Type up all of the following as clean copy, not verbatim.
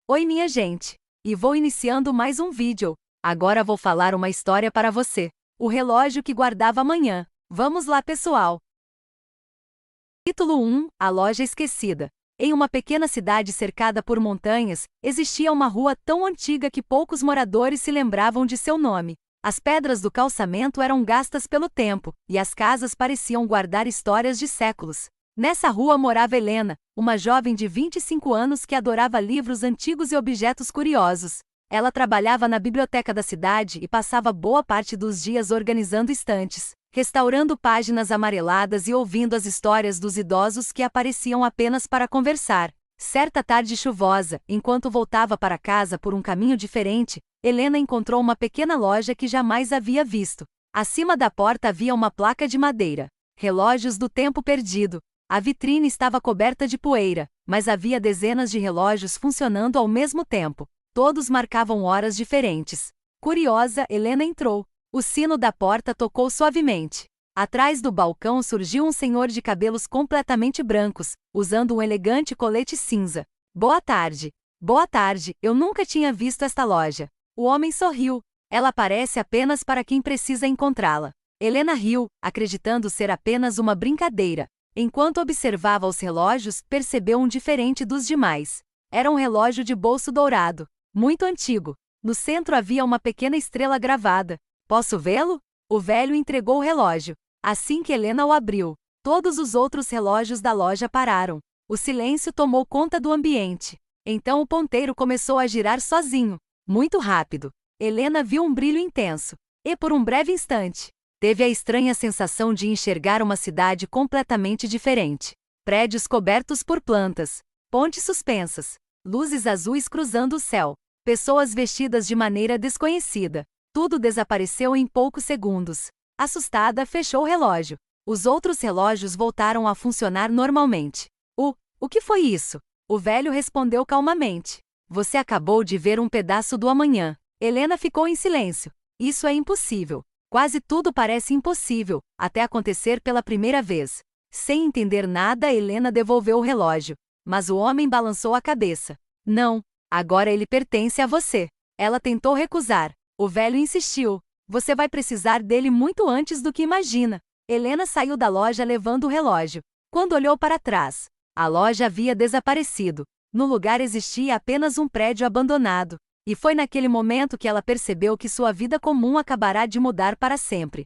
Oi minha gente! E vou iniciando mais um vídeo. Agora vou falar uma história para você. O relógio que guardava amanhã. Vamos lá pessoal! Título 1. A loja esquecida. Em uma pequena cidade cercada por montanhas, existia uma rua tão antiga que poucos moradores se lembravam de seu nome. As pedras do calçamento eram gastas pelo tempo, e as casas pareciam guardar histórias de séculos. Nessa rua morava Helena, uma jovem de 25 anos que adorava livros antigos e objetos curiosos. Ela trabalhava na biblioteca da cidade e passava boa parte dos dias organizando estantes, restaurando páginas amareladas e ouvindo as histórias dos idosos que apareciam apenas para conversar. Certa tarde chuvosa, enquanto voltava para casa por um caminho diferente, Helena encontrou uma pequena loja que jamais havia visto. Acima da porta havia uma placa de madeira. Relógios do tempo perdido. A vitrine estava coberta de poeira, mas havia dezenas de relógios funcionando ao mesmo tempo. Todos marcavam horas diferentes. Curiosa, Helena entrou. O sino da porta tocou suavemente. Atrás do balcão surgiu um senhor de cabelos completamente brancos, usando um elegante colete cinza. Boa tarde. Boa tarde, eu nunca tinha visto esta loja. O homem sorriu. Ela aparece apenas para quem precisa encontrá-la. Helena riu, acreditando ser apenas uma brincadeira. Enquanto observava os relógios, percebeu um diferente dos demais. Era um relógio de bolso dourado, muito antigo. No centro havia uma pequena estrela gravada. Posso vê-lo? O velho entregou o relógio. Assim que Helena o abriu, todos os outros relógios da loja pararam. O silêncio tomou conta do ambiente. Então o ponteiro começou a girar sozinho, muito rápido. Helena viu um brilho intenso. E por um breve instante, teve a estranha sensação de enxergar uma cidade completamente diferente. Prédios cobertos por plantas, pontes suspensas, luzes azuis cruzando o céu, pessoas vestidas de maneira desconhecida. Tudo desapareceu em poucos segundos. Assustada, fechou o relógio. Os outros relógios voltaram a funcionar normalmente. O que foi isso? O velho respondeu calmamente. Você acabou de ver um pedaço do amanhã. Helena ficou em silêncio. Isso é impossível. Quase tudo parece impossível, até acontecer pela primeira vez. Sem entender nada, Helena devolveu o relógio. Mas o homem balançou a cabeça. Não, agora ele pertence a você. Ela tentou recusar. O velho insistiu. Você vai precisar dele muito antes do que imagina. Helena saiu da loja levando o relógio. Quando olhou para trás, a loja havia desaparecido. No lugar existia apenas um prédio abandonado. E foi naquele momento que ela percebeu que sua vida comum acabará de mudar para sempre.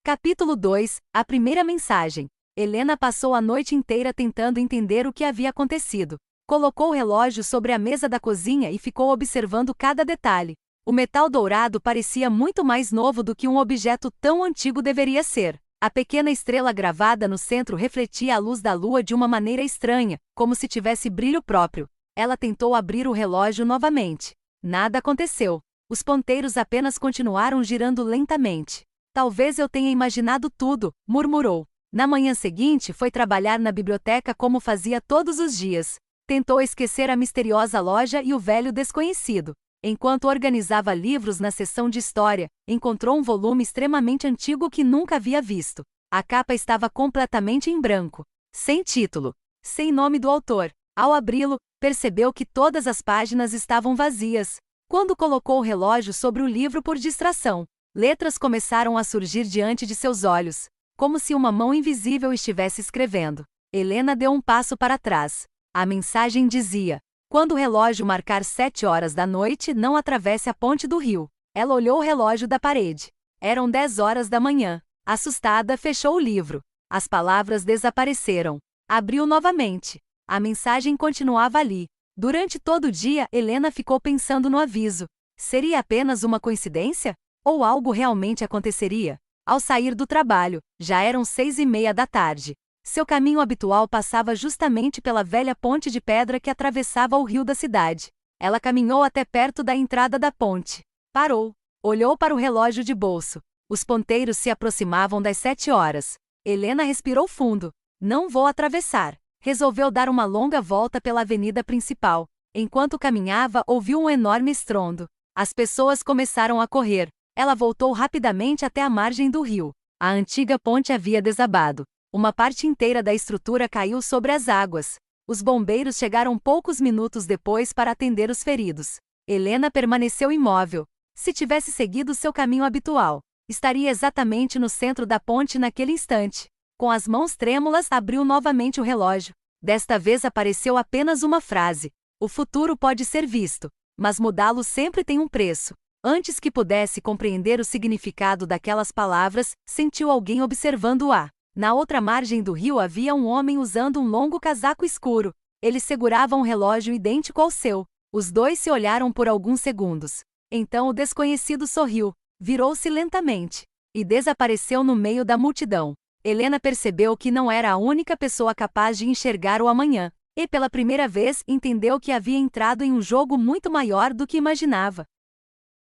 Capítulo 2. A primeira mensagem. Helena passou a noite inteira tentando entender o que havia acontecido. Colocou o relógio sobre a mesa da cozinha e ficou observando cada detalhe. O metal dourado parecia muito mais novo do que um objeto tão antigo deveria ser. A pequena estrela gravada no centro refletia a luz da lua de uma maneira estranha, como se tivesse brilho próprio. Ela tentou abrir o relógio novamente. Nada aconteceu. Os ponteiros apenas continuaram girando lentamente. Talvez eu tenha imaginado tudo, murmurou. Na manhã seguinte foi trabalhar na biblioteca como fazia todos os dias. Tentou esquecer a misteriosa loja e o velho desconhecido. Enquanto organizava livros na seção de história, encontrou um volume extremamente antigo que nunca havia visto. A capa estava completamente em branco, sem título, sem nome do autor. Ao abri-lo, percebeu que todas as páginas estavam vazias. Quando colocou o relógio sobre o livro por distração, letras começaram a surgir diante de seus olhos, como se uma mão invisível estivesse escrevendo. Helena deu um passo para trás. A mensagem dizia: quando o relógio marcar 7 horas da noite, não atravesse a ponte do rio. Ela olhou o relógio da parede. Eram 10 horas da manhã. Assustada, fechou o livro. As palavras desapareceram. Abriu novamente. A mensagem continuava ali. Durante todo o dia, Helena ficou pensando no aviso. Seria apenas uma coincidência? Ou algo realmente aconteceria? Ao sair do trabalho, já eram 6:30 da tarde. Seu caminho habitual passava justamente pela velha ponte de pedra que atravessava o rio da cidade. Ela caminhou até perto da entrada da ponte. Parou. Olhou para o relógio de bolso. Os ponteiros se aproximavam das 7 horas. Helena respirou fundo. Não vou atravessar. Resolveu dar uma longa volta pela avenida principal. Enquanto caminhava, ouviu um enorme estrondo. As pessoas começaram a correr. Ela voltou rapidamente até a margem do rio. A antiga ponte havia desabado. Uma parte inteira da estrutura caiu sobre as águas. Os bombeiros chegaram poucos minutos depois para atender os feridos. Helena permaneceu imóvel. Se tivesse seguido seu caminho habitual, estaria exatamente no centro da ponte naquele instante. Com as mãos trêmulas, abriu novamente o relógio. Desta vez apareceu apenas uma frase: o futuro pode ser visto, mas mudá-lo sempre tem um preço. Antes que pudesse compreender o significado daquelas palavras, sentiu alguém observando-a. Na outra margem do rio havia um homem usando um longo casaco escuro. Ele segurava um relógio idêntico ao seu. Os dois se olharam por alguns segundos. Então o desconhecido sorriu, virou-se lentamente e desapareceu no meio da multidão. Helena percebeu que não era a única pessoa capaz de enxergar o amanhã, e pela primeira vez entendeu que havia entrado em um jogo muito maior do que imaginava.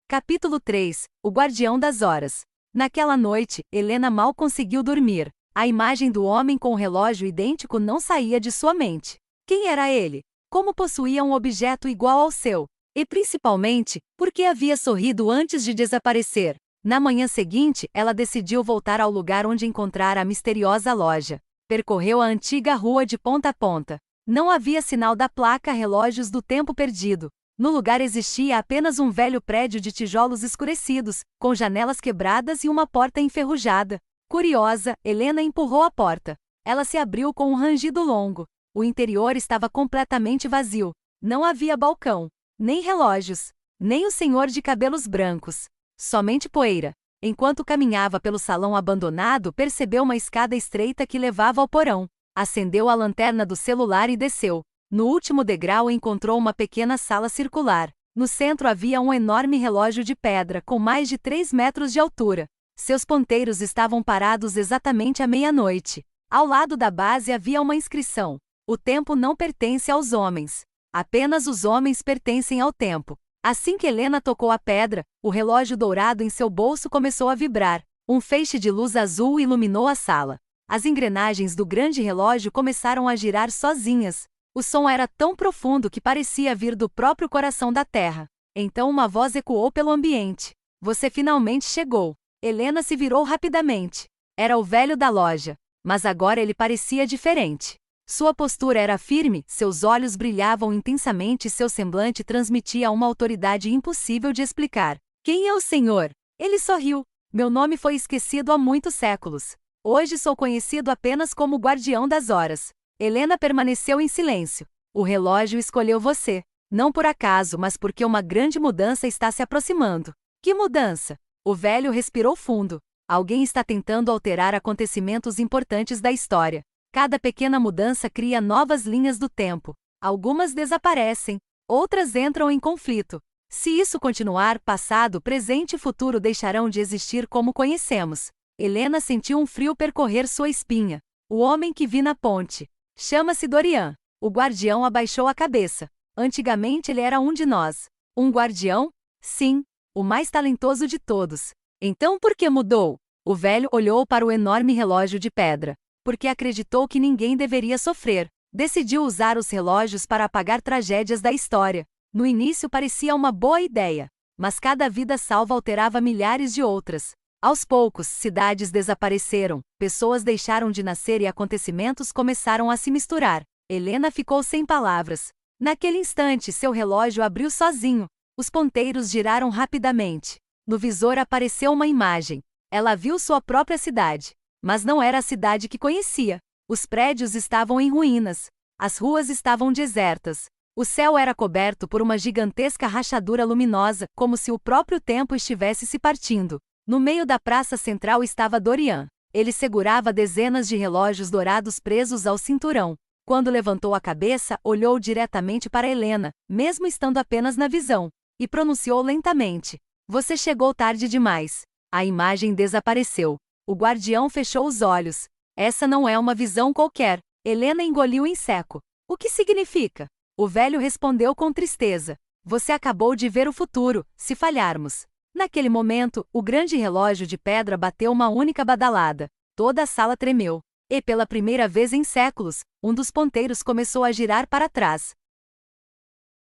Capítulo 3 – O Guardião das Horas. Naquela noite, Helena mal conseguiu dormir. A imagem do homem com o relógio idêntico não saía de sua mente. Quem era ele? Como possuía um objeto igual ao seu? E principalmente, por que havia sorrido antes de desaparecer? Na manhã seguinte, ela decidiu voltar ao lugar onde encontrara a misteriosa loja. Percorreu a antiga rua de ponta a ponta. Não havia sinal da placa Relógios do Tempo Perdido. No lugar existia apenas um velho prédio de tijolos escurecidos, com janelas quebradas e uma porta enferrujada. Curiosa, Helena empurrou a porta. Ela se abriu com um rangido longo. O interior estava completamente vazio. Não havia balcão, nem relógios, nem o senhor de cabelos brancos. Somente poeira. Enquanto caminhava pelo salão abandonado, percebeu uma escada estreita que levava ao porão. Acendeu a lanterna do celular e desceu. No último degrau encontrou uma pequena sala circular. No centro havia um enorme relógio de pedra com mais de 3 metros de altura. Seus ponteiros estavam parados exatamente à meia-noite. Ao lado da base havia uma inscrição: o tempo não pertence aos homens. Apenas os homens pertencem ao tempo. Assim que Helena tocou a pedra, o relógio dourado em seu bolso começou a vibrar. Um feixe de luz azul iluminou a sala. As engrenagens do grande relógio começaram a girar sozinhas. O som era tão profundo que parecia vir do próprio coração da terra. Então uma voz ecoou pelo ambiente. Você finalmente chegou. Helena se virou rapidamente. Era o velho da loja. Mas agora ele parecia diferente. Sua postura era firme, seus olhos brilhavam intensamente e seu semblante transmitia uma autoridade impossível de explicar. Quem é o senhor? Ele sorriu. Meu nome foi esquecido há muitos séculos. Hoje sou conhecido apenas como Guardião das Horas. Helena permaneceu em silêncio. O relógio escolheu você. Não por acaso, mas porque uma grande mudança está se aproximando. Que mudança? O velho respirou fundo. Alguém está tentando alterar acontecimentos importantes da história. Cada pequena mudança cria novas linhas do tempo. Algumas desaparecem, outras entram em conflito. Se isso continuar, passado, presente e futuro deixarão de existir como conhecemos. Helena sentiu um frio percorrer sua espinha. O homem que vi na ponte. Chama-se Dorian. O guardião abaixou a cabeça. Antigamente ele era um de nós. Um guardião? Sim, o mais talentoso de todos. Então por que mudou? O velho olhou para o enorme relógio de pedra. Porque acreditou que ninguém deveria sofrer. Decidiu usar os relógios para apagar tragédias da história. No início parecia uma boa ideia. Mas cada vida salva alterava milhares de outras. Aos poucos, cidades desapareceram, pessoas deixaram de nascer e acontecimentos começaram a se misturar. Helena ficou sem palavras. Naquele instante, seu relógio abriu sozinho. Os ponteiros giraram rapidamente. No visor apareceu uma imagem. Ela viu sua própria cidade. Mas não era a cidade que conhecia. Os prédios estavam em ruínas. As ruas estavam desertas. O céu era coberto por uma gigantesca rachadura luminosa, como se o próprio tempo estivesse se partindo. No meio da praça central estava Dorian. Ele segurava dezenas de relógios dourados presos ao cinturão. Quando levantou a cabeça, olhou diretamente para Helena, mesmo estando apenas na visão, e pronunciou lentamente: Você chegou tarde demais. A imagem desapareceu. O guardião fechou os olhos. Essa não é uma visão qualquer. Helena engoliu em seco. O que significa? O velho respondeu com tristeza. Você acabou de ver o futuro, se falharmos. Naquele momento, o grande relógio de pedra bateu uma única badalada. Toda a sala tremeu. E pela primeira vez em séculos, um dos ponteiros começou a girar para trás.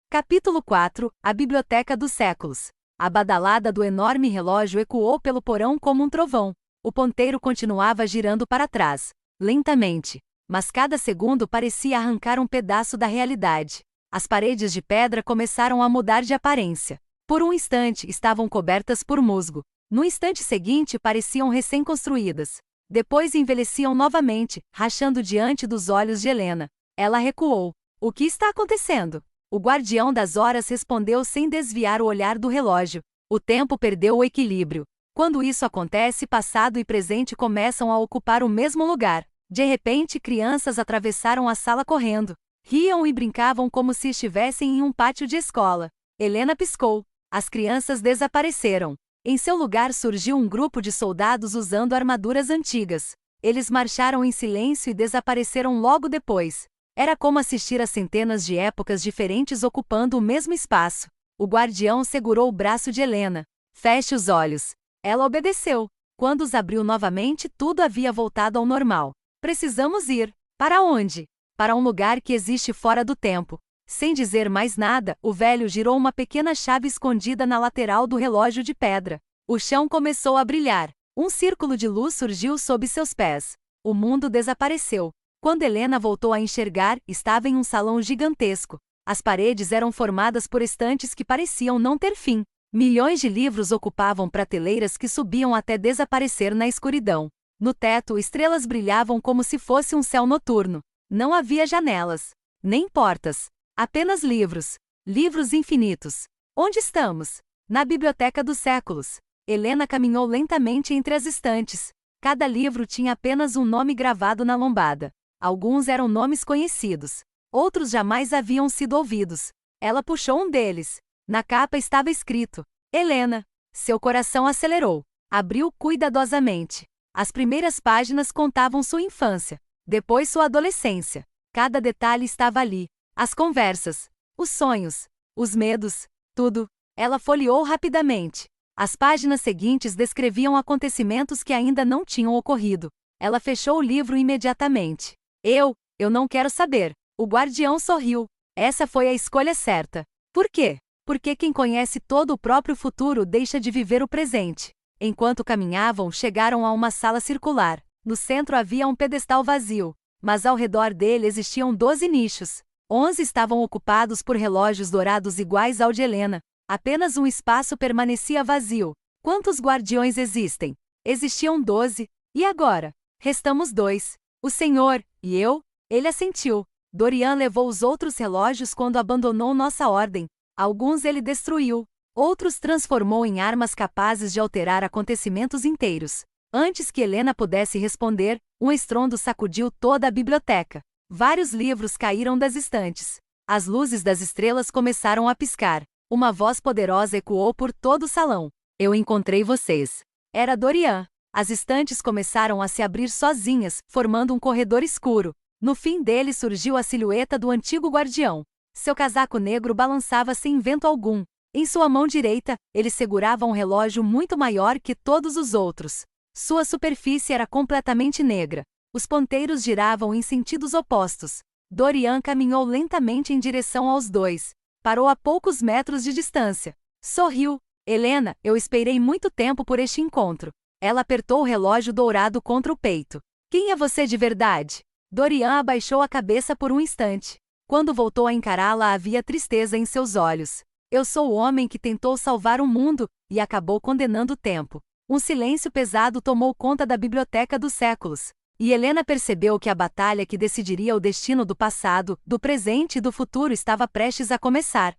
Capítulo 4 – A Biblioteca dos Séculos. A badalada do enorme relógio ecoou pelo porão como um trovão. O ponteiro continuava girando para trás. Lentamente. mas cada segundo parecia arrancar um pedaço da realidade. As paredes de pedra começaram a mudar de aparência. Por um instante estavam cobertas por musgo. No instante seguinte pareciam recém-construídas. Depois envelheciam novamente, rachando diante dos olhos de Helena. Ela recuou. O que está acontecendo? O guardião das horas respondeu sem desviar o olhar do relógio. O tempo perdeu o equilíbrio. Quando isso acontece, passado e presente começam a ocupar o mesmo lugar. De repente, crianças atravessaram a sala correndo. Riam e brincavam como se estivessem em um pátio de escola. Helena piscou. As crianças desapareceram. Em seu lugar surgiu um grupo de soldados usando armaduras antigas. Eles marcharam em silêncio e desapareceram logo depois. Era como assistir a centenas de épocas diferentes ocupando o mesmo espaço. O guardião segurou o braço de Helena. Feche os olhos. Ela obedeceu. Quando os abriu novamente, tudo havia voltado ao normal. Precisamos ir. Para onde? Para um lugar que existe fora do tempo. Sem dizer mais nada, o velho girou uma pequena chave escondida na lateral do relógio de pedra. O chão começou a brilhar. Um círculo de luz surgiu sob seus pés. O mundo desapareceu. Quando Helena voltou a enxergar, estava em um salão gigantesco. As paredes eram formadas por estantes que pareciam não ter fim. Milhões de livros ocupavam prateleiras que subiam até desaparecer na escuridão. No teto, estrelas brilhavam como se fosse um céu noturno. Não havia janelas, nem portas. Apenas livros. Livros infinitos. Onde estamos? Na biblioteca dos séculos. Helena caminhou lentamente entre as estantes. Cada livro tinha apenas um nome gravado na lombada. Alguns eram nomes conhecidos. Outros jamais haviam sido ouvidos. Ela puxou um deles. Na capa estava escrito: Helena. Seu coração acelerou. Abriu cuidadosamente. As primeiras páginas contavam sua infância. Depois sua adolescência. Cada detalhe estava ali. As conversas, os sonhos, os medos, tudo. Ela folheou rapidamente. As páginas seguintes descreviam acontecimentos que ainda não tinham ocorrido. Ela fechou o livro imediatamente. Eu não quero saber. O guardião sorriu. Essa foi a escolha certa. Por quê? Porque quem conhece todo o próprio futuro deixa de viver o presente. Enquanto caminhavam, chegaram a uma sala circular. No centro havia um pedestal vazio, mas ao redor dele existiam 12 nichos. 11 estavam ocupados por relógios dourados iguais ao de Helena. Apenas um espaço permanecia vazio. Quantos guardiões existem? Existiam 12. E agora? Restamos 2. O senhor, e eu? Ele assentiu. Dorian levou os outros relógios quando abandonou nossa ordem. Alguns ele destruiu. Outros transformou em armas capazes de alterar acontecimentos inteiros. Antes que Helena pudesse responder, um estrondo sacudiu toda a biblioteca. Vários livros caíram das estantes. As luzes das estrelas começaram a piscar. Uma voz poderosa ecoou por todo o salão. Eu encontrei vocês. Era Dorian. As estantes começaram a se abrir sozinhas, formando um corredor escuro. No fim dele surgiu a silhueta do antigo guardião. Seu casaco negro balançava sem vento algum. Em sua mão direita, ele segurava um relógio muito maior que todos os outros. Sua superfície era completamente negra. Os ponteiros giravam em sentidos opostos. Dorian caminhou lentamente em direção aos dois. Parou a poucos metros de distância. Sorriu. Helena, eu esperei muito tempo por este encontro. Ela apertou o relógio dourado contra o peito. Quem é você de verdade? Dorian abaixou a cabeça por um instante. Quando voltou a encará-la, havia tristeza em seus olhos. Eu sou o homem que tentou salvar o mundo e acabou condenando o tempo. Um silêncio pesado tomou conta da biblioteca dos séculos. E Helena percebeu que a batalha que decidiria o destino do passado, do presente e do futuro estava prestes a começar.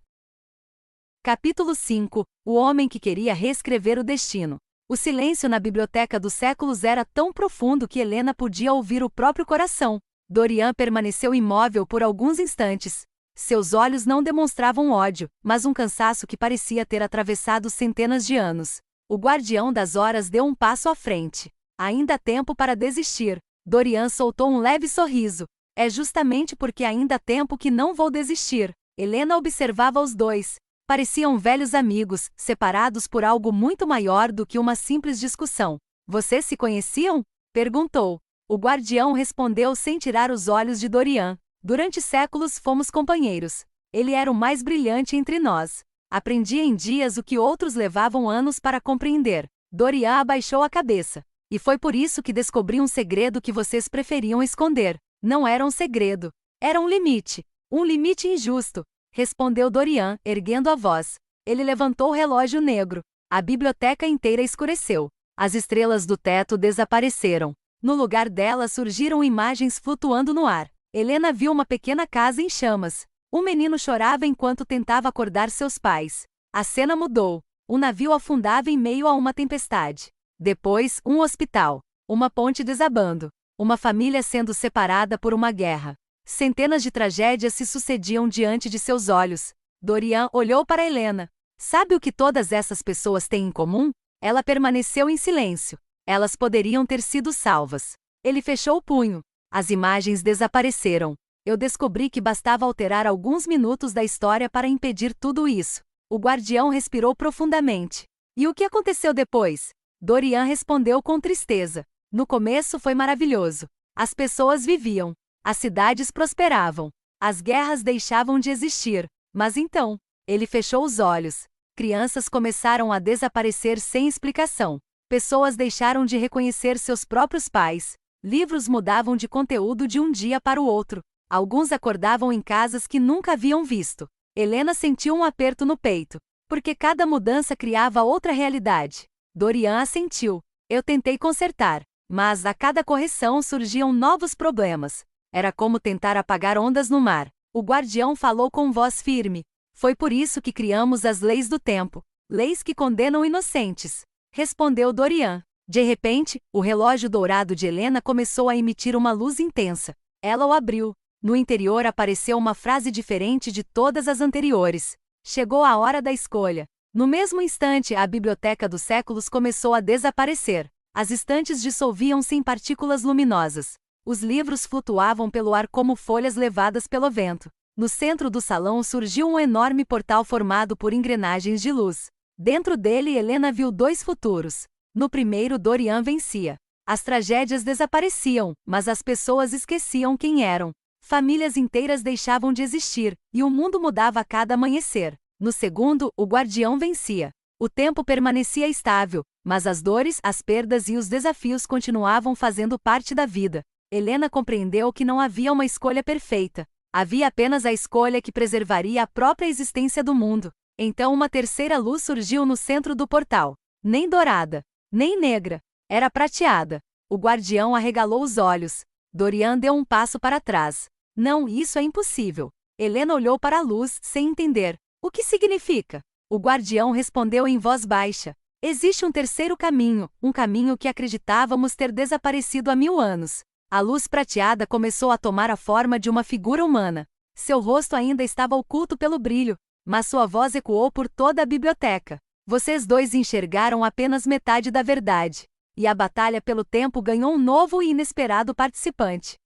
Capítulo 5. O homem que queria reescrever o destino. O silêncio na biblioteca dos séculos era tão profundo que Helena podia ouvir o próprio coração. Dorian permaneceu imóvel por alguns instantes. Seus olhos não demonstravam ódio, mas um cansaço que parecia ter atravessado centenas de anos. O guardião das horas deu um passo à frente. Ainda há tempo para desistir. Dorian soltou um leve sorriso. É justamente porque ainda há tempo que não vou desistir. Helena observava os dois. Pareciam velhos amigos, separados por algo muito maior do que uma simples discussão. Vocês se conheciam? Perguntou. O guardião respondeu sem tirar os olhos de Dorian. Durante séculos fomos companheiros. Ele era o mais brilhante entre nós. Aprendi em dias o que outros levavam anos para compreender. Dorian abaixou a cabeça. E foi por isso que descobri um segredo que vocês preferiam esconder. Não era um segredo. Era um limite. Um limite injusto, respondeu Dorian, erguendo a voz. Ele levantou o relógio negro. A biblioteca inteira escureceu. As estrelas do teto desapareceram. No lugar delas surgiram imagens flutuando no ar. Helena viu uma pequena casa em chamas. Um menino chorava enquanto tentava acordar seus pais. A cena mudou. Um navio afundava em meio a uma tempestade. Depois, um hospital. Uma ponte desabando. Uma família sendo separada por uma guerra. Centenas de tragédias se sucediam diante de seus olhos. Dorian olhou para Helena. Sabe o que todas essas pessoas têm em comum? Ela permaneceu em silêncio. Elas poderiam ter sido salvas. Ele fechou o punho. As imagens desapareceram. Eu descobri que bastava alterar alguns minutos da história para impedir tudo isso. O guardião respirou profundamente. E o que aconteceu depois? Dorian respondeu com tristeza. No começo foi maravilhoso. As pessoas viviam. As cidades prosperavam. As guerras deixavam de existir. Mas então, ele fechou os olhos. Crianças começaram a desaparecer sem explicação. Pessoas deixaram de reconhecer seus próprios pais. Livros mudavam de conteúdo de um dia para o outro. Alguns acordavam em casas que nunca haviam visto. Helena sentiu um aperto no peito, porque cada mudança criava outra realidade. Dorian assentiu. Eu tentei consertar, mas a cada correção surgiam novos problemas. Era como tentar apagar ondas no mar. O guardião falou com voz firme. Foi por isso que criamos as leis do tempo. Leis que condenam inocentes. Respondeu Dorian. De repente, o relógio dourado de Helena começou a emitir uma luz intensa. Ela o abriu. No interior apareceu uma frase diferente de todas as anteriores. Chegou a hora da escolha. No mesmo instante, a biblioteca dos séculos começou a desaparecer. As estantes dissolviam-se em partículas luminosas. Os livros flutuavam pelo ar como folhas levadas pelo vento. No centro do salão surgiu um enorme portal formado por engrenagens de luz. Dentro dele, Helena viu dois futuros. No primeiro, Dorian vencia. As tragédias desapareciam, mas as pessoas esqueciam quem eram. Famílias inteiras deixavam de existir, e o mundo mudava a cada amanhecer. No segundo, o guardião vencia. O tempo permanecia estável, mas as dores, as perdas e os desafios continuavam fazendo parte da vida. Helena compreendeu que não havia uma escolha perfeita. Havia apenas a escolha que preservaria a própria existência do mundo. Então uma terceira luz surgiu no centro do portal. Nem dourada, nem negra. Era prateada. O guardião arregalou os olhos. Dorian deu um passo para trás. Não, isso é impossível. Helena olhou para a luz, sem entender. O que significa? O guardião respondeu em voz baixa. Existe um terceiro caminho, um caminho que acreditávamos ter desaparecido há 1000 anos. A luz prateada começou a tomar a forma de uma figura humana. Seu rosto ainda estava oculto pelo brilho, mas sua voz ecoou por toda a biblioteca. Vocês dois enxergaram apenas metade da verdade. E a batalha pelo tempo ganhou um novo e inesperado participante.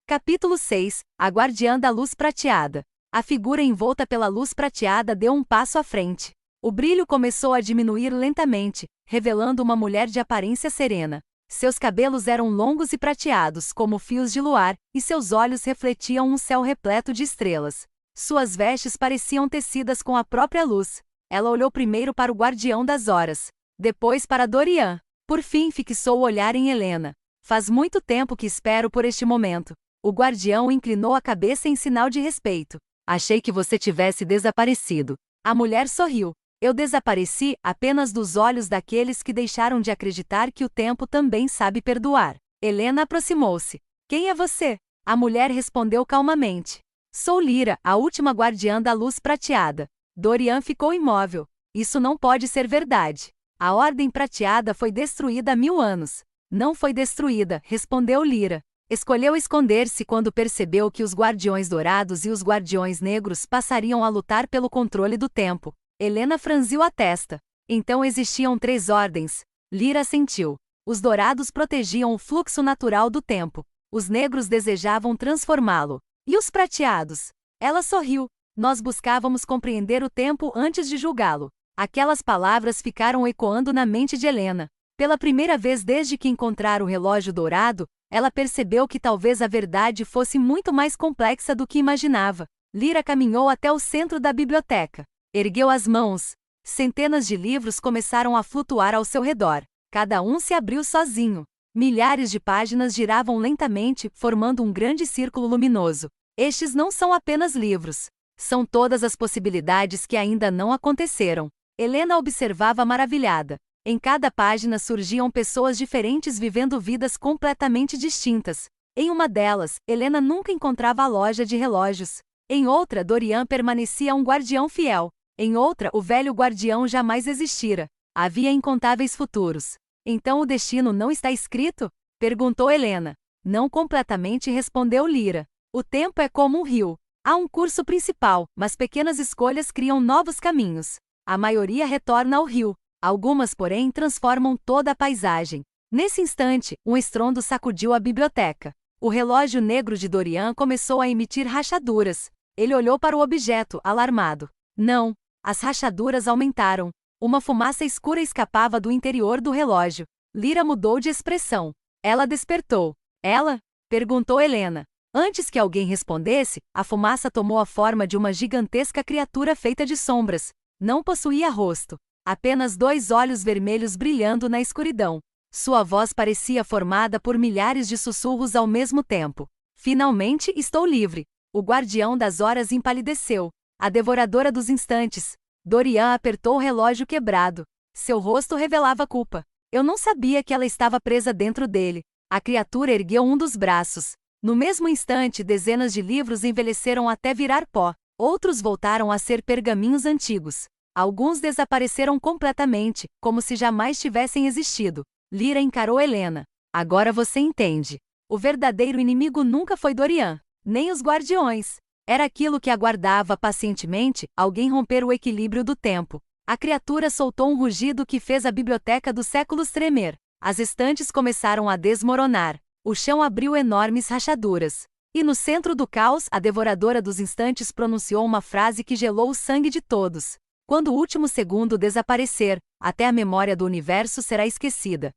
Capítulo 6. A Guardiã da Luz Prateada. A figura envolta pela luz prateada deu um passo à frente. O brilho começou a diminuir lentamente, revelando uma mulher de aparência serena. Seus cabelos eram longos e prateados, como fios de luar, e seus olhos refletiam um céu repleto de estrelas. Suas vestes pareciam tecidas com a própria luz. Ela olhou primeiro para o Guardião das Horas, depois para Dorian. Por fim fixou o olhar em Helena. Faz muito tempo que espero por este momento. O guardião inclinou a cabeça em sinal de respeito. Achei que você tivesse desaparecido. A mulher sorriu. Eu desapareci apenas dos olhos daqueles que deixaram de acreditar que o tempo também sabe perdoar. Helena aproximou-se. Quem é você? A mulher respondeu calmamente. Sou Lyra, a última guardiã da luz prateada. Dorian ficou imóvel. Isso não pode ser verdade. A Ordem Prateada foi destruída há 1000 anos. Não foi destruída, respondeu Lyra. Escolheu esconder-se quando percebeu que os Guardiões Dourados e os Guardiões Negros passariam a lutar pelo controle do tempo. Helena franziu a testa. Então existiam 3 ordens. Lyra assentiu. Os dourados protegiam o fluxo natural do tempo. Os negros desejavam transformá-lo. E os prateados? Ela sorriu. Nós buscávamos compreender o tempo antes de julgá-lo. Aquelas palavras ficaram ecoando na mente de Helena. Pela primeira vez desde que encontrara o relógio dourado, ela percebeu que talvez a verdade fosse muito mais complexa do que imaginava. Lyra caminhou até o centro da biblioteca. Ergueu as mãos. Centenas de livros começaram a flutuar ao seu redor. Cada um se abriu sozinho. Milhares de páginas giravam lentamente, formando um grande círculo luminoso. Estes não são apenas livros. São todas as possibilidades que ainda não aconteceram. Helena observava maravilhada. Em cada página surgiam pessoas diferentes vivendo vidas completamente distintas. Em uma delas, Helena nunca encontrava a loja de relógios. Em outra, Dorian permanecia um guardião fiel. Em outra, o velho guardião jamais existira. Havia incontáveis futuros. Então o destino não está escrito? Perguntou Helena. Não completamente, respondeu Lyra. O tempo é como um rio. Há um curso principal, mas pequenas escolhas criam novos caminhos. A maioria retorna ao rio. Algumas, porém, transformam toda a paisagem. Nesse instante, um estrondo sacudiu a biblioteca. O relógio negro de Dorian começou a emitir rachaduras. Ele olhou para o objeto, alarmado. Não. As rachaduras aumentaram. Uma fumaça escura escapava do interior do relógio. Lyra mudou de expressão. Ela despertou. Ela? Perguntou Helena. Antes que alguém respondesse, a fumaça tomou a forma de uma gigantesca criatura feita de sombras. Não possuía rosto. Apenas 2 olhos vermelhos brilhando na escuridão. Sua voz parecia formada por milhares de sussurros ao mesmo tempo. Finalmente estou livre. O guardião das horas empalideceu. A devoradora dos instantes. Dorian apertou o relógio quebrado. Seu rosto revelava culpa. Eu não sabia que ela estava presa dentro dele. A criatura ergueu um dos braços. No mesmo instante, dezenas de livros envelheceram até virar pó. Outros voltaram a ser pergaminhos antigos. Alguns desapareceram completamente, como se jamais tivessem existido. Lyra encarou Helena. Agora você entende. O verdadeiro inimigo nunca foi Dorian, nem os guardiões. Era aquilo que aguardava pacientemente alguém romper o equilíbrio do tempo. A criatura soltou um rugido que fez a biblioteca dos séculos tremer. As estantes começaram a desmoronar. O chão abriu enormes rachaduras. E no centro do caos, a devoradora dos instantes pronunciou uma frase que gelou o sangue de todos. Quando o último segundo desaparecer, até a memória do universo será esquecida.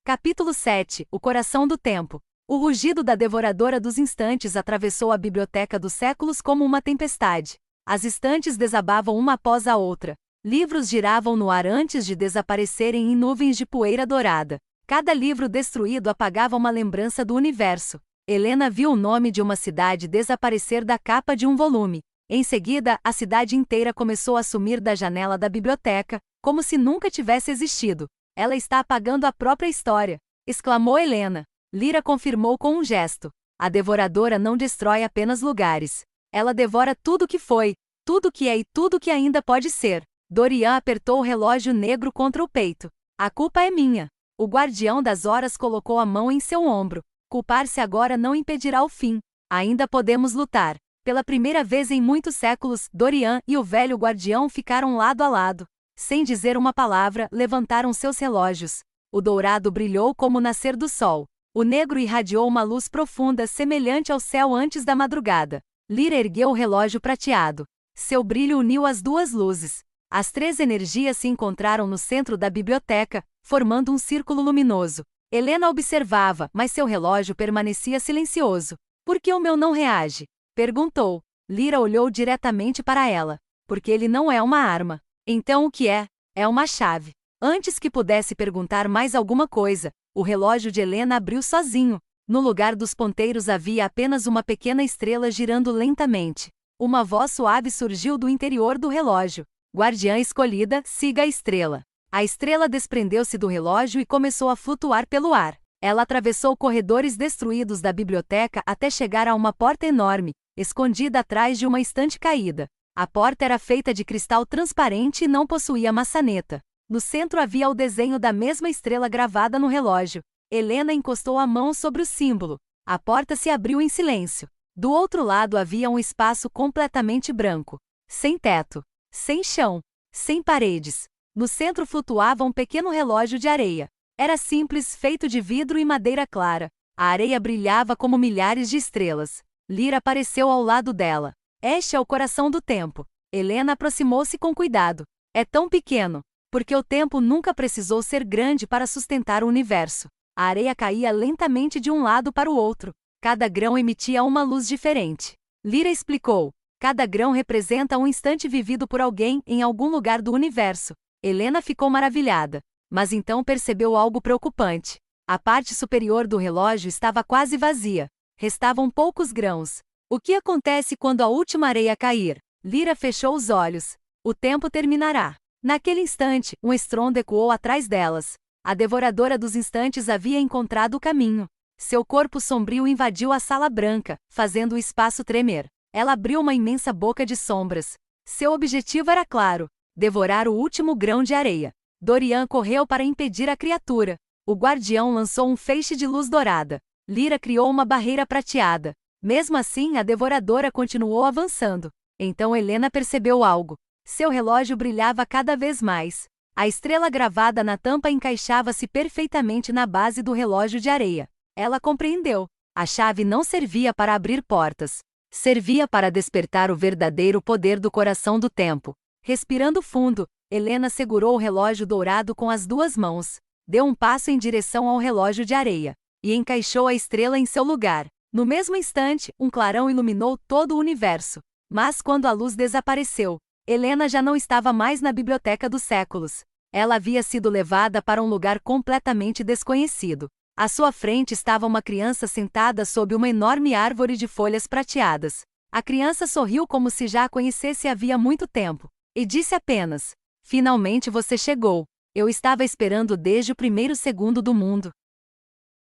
Capítulo 7. O coração do tempo. O rugido da devoradora dos instantes atravessou a biblioteca dos séculos como uma tempestade. As estantes desabavam uma após a outra. Livros giravam no ar antes de desaparecerem em nuvens de poeira dourada. Cada livro destruído apagava uma lembrança do universo. Helena viu o nome de uma cidade desaparecer da capa de um volume. Em seguida, a cidade inteira começou a sumir da janela da biblioteca, como se nunca tivesse existido. Ela está apagando a própria história, exclamou Helena. Lyra confirmou com um gesto. A devoradora não destrói apenas lugares. Ela devora tudo que foi, tudo que é e tudo que ainda pode ser. Dorian apertou o relógio negro contra o peito. A culpa é minha. O guardião das horas colocou a mão em seu ombro. Culpar-se agora não impedirá o fim. Ainda podemos lutar. Pela primeira vez em muitos séculos, Dorian e o velho guardião ficaram lado a lado. Sem dizer uma palavra, levantaram seus relógios. O dourado brilhou como o nascer do sol. O negro irradiou uma luz profunda semelhante ao céu antes da madrugada. Lyra ergueu o relógio prateado. Seu brilho uniu as duas luzes. As 3 energias se encontraram no centro da biblioteca, formando um círculo luminoso. Helena observava, mas seu relógio permanecia silencioso. Por que o meu não reage? Perguntou. Lyra olhou diretamente para ela. Porque ele não é uma arma. Então o que é? É uma chave. Antes que pudesse perguntar mais alguma coisa, o relógio de Helena abriu sozinho. No lugar dos ponteiros havia apenas uma pequena estrela girando lentamente. Uma voz suave surgiu do interior do relógio. Guardiã escolhida, siga a estrela. A estrela desprendeu-se do relógio e começou a flutuar pelo ar. Ela atravessou corredores destruídos da biblioteca até chegar a uma porta enorme, escondida atrás de uma estante caída. A porta era feita de cristal transparente e não possuía maçaneta. No centro havia o desenho da mesma estrela gravada no relógio. Helena encostou a mão sobre o símbolo. A porta se abriu em silêncio. Do outro lado havia um espaço completamente branco. Sem teto. Sem chão. Sem paredes. No centro flutuava um pequeno relógio de areia. Era simples, feito de vidro e madeira clara. A areia brilhava como milhares de estrelas. Lyra apareceu ao lado dela. Este é o coração do tempo. Helena aproximou-se com cuidado. É tão pequeno. Porque o tempo nunca precisou ser grande para sustentar o universo. A areia caía lentamente de um lado para o outro. Cada grão emitia uma luz diferente. Lyra explicou. Cada grão representa um instante vivido por alguém em algum lugar do universo. Helena ficou maravilhada. Mas então percebeu algo preocupante. A parte superior do relógio estava quase vazia. Restavam poucos grãos. O que acontece quando a última areia cair? Lyra fechou os olhos. O tempo terminará. Naquele instante, um estrondo ecoou atrás delas. A devoradora dos instantes havia encontrado o caminho. Seu corpo sombrio invadiu a sala branca, fazendo o espaço tremer. Ela abriu uma imensa boca de sombras. Seu objetivo era claro: devorar o último grão de areia. Dorian correu para impedir a criatura. O guardião lançou um feixe de luz dourada. Lyra criou uma barreira prateada. Mesmo assim, a devoradora continuou avançando. Então Helena percebeu algo. Seu relógio brilhava cada vez mais. A estrela gravada na tampa encaixava-se perfeitamente na base do relógio de areia. Ela compreendeu. A chave não servia para abrir portas. Servia para despertar o verdadeiro poder do coração do tempo. Respirando fundo, Helena segurou o relógio dourado com as duas mãos. Deu um passo em direção ao relógio de areia. E encaixou a estrela em seu lugar. No mesmo instante, um clarão iluminou todo o universo. Mas quando a luz desapareceu, Helena já não estava mais na biblioteca dos séculos. Ela havia sido levada para um lugar completamente desconhecido. À sua frente estava uma criança sentada sob uma enorme árvore de folhas prateadas. A criança sorriu como se já a conhecesse havia muito tempo. E disse apenas: "Finalmente você chegou. Eu estava esperando desde o primeiro segundo do mundo."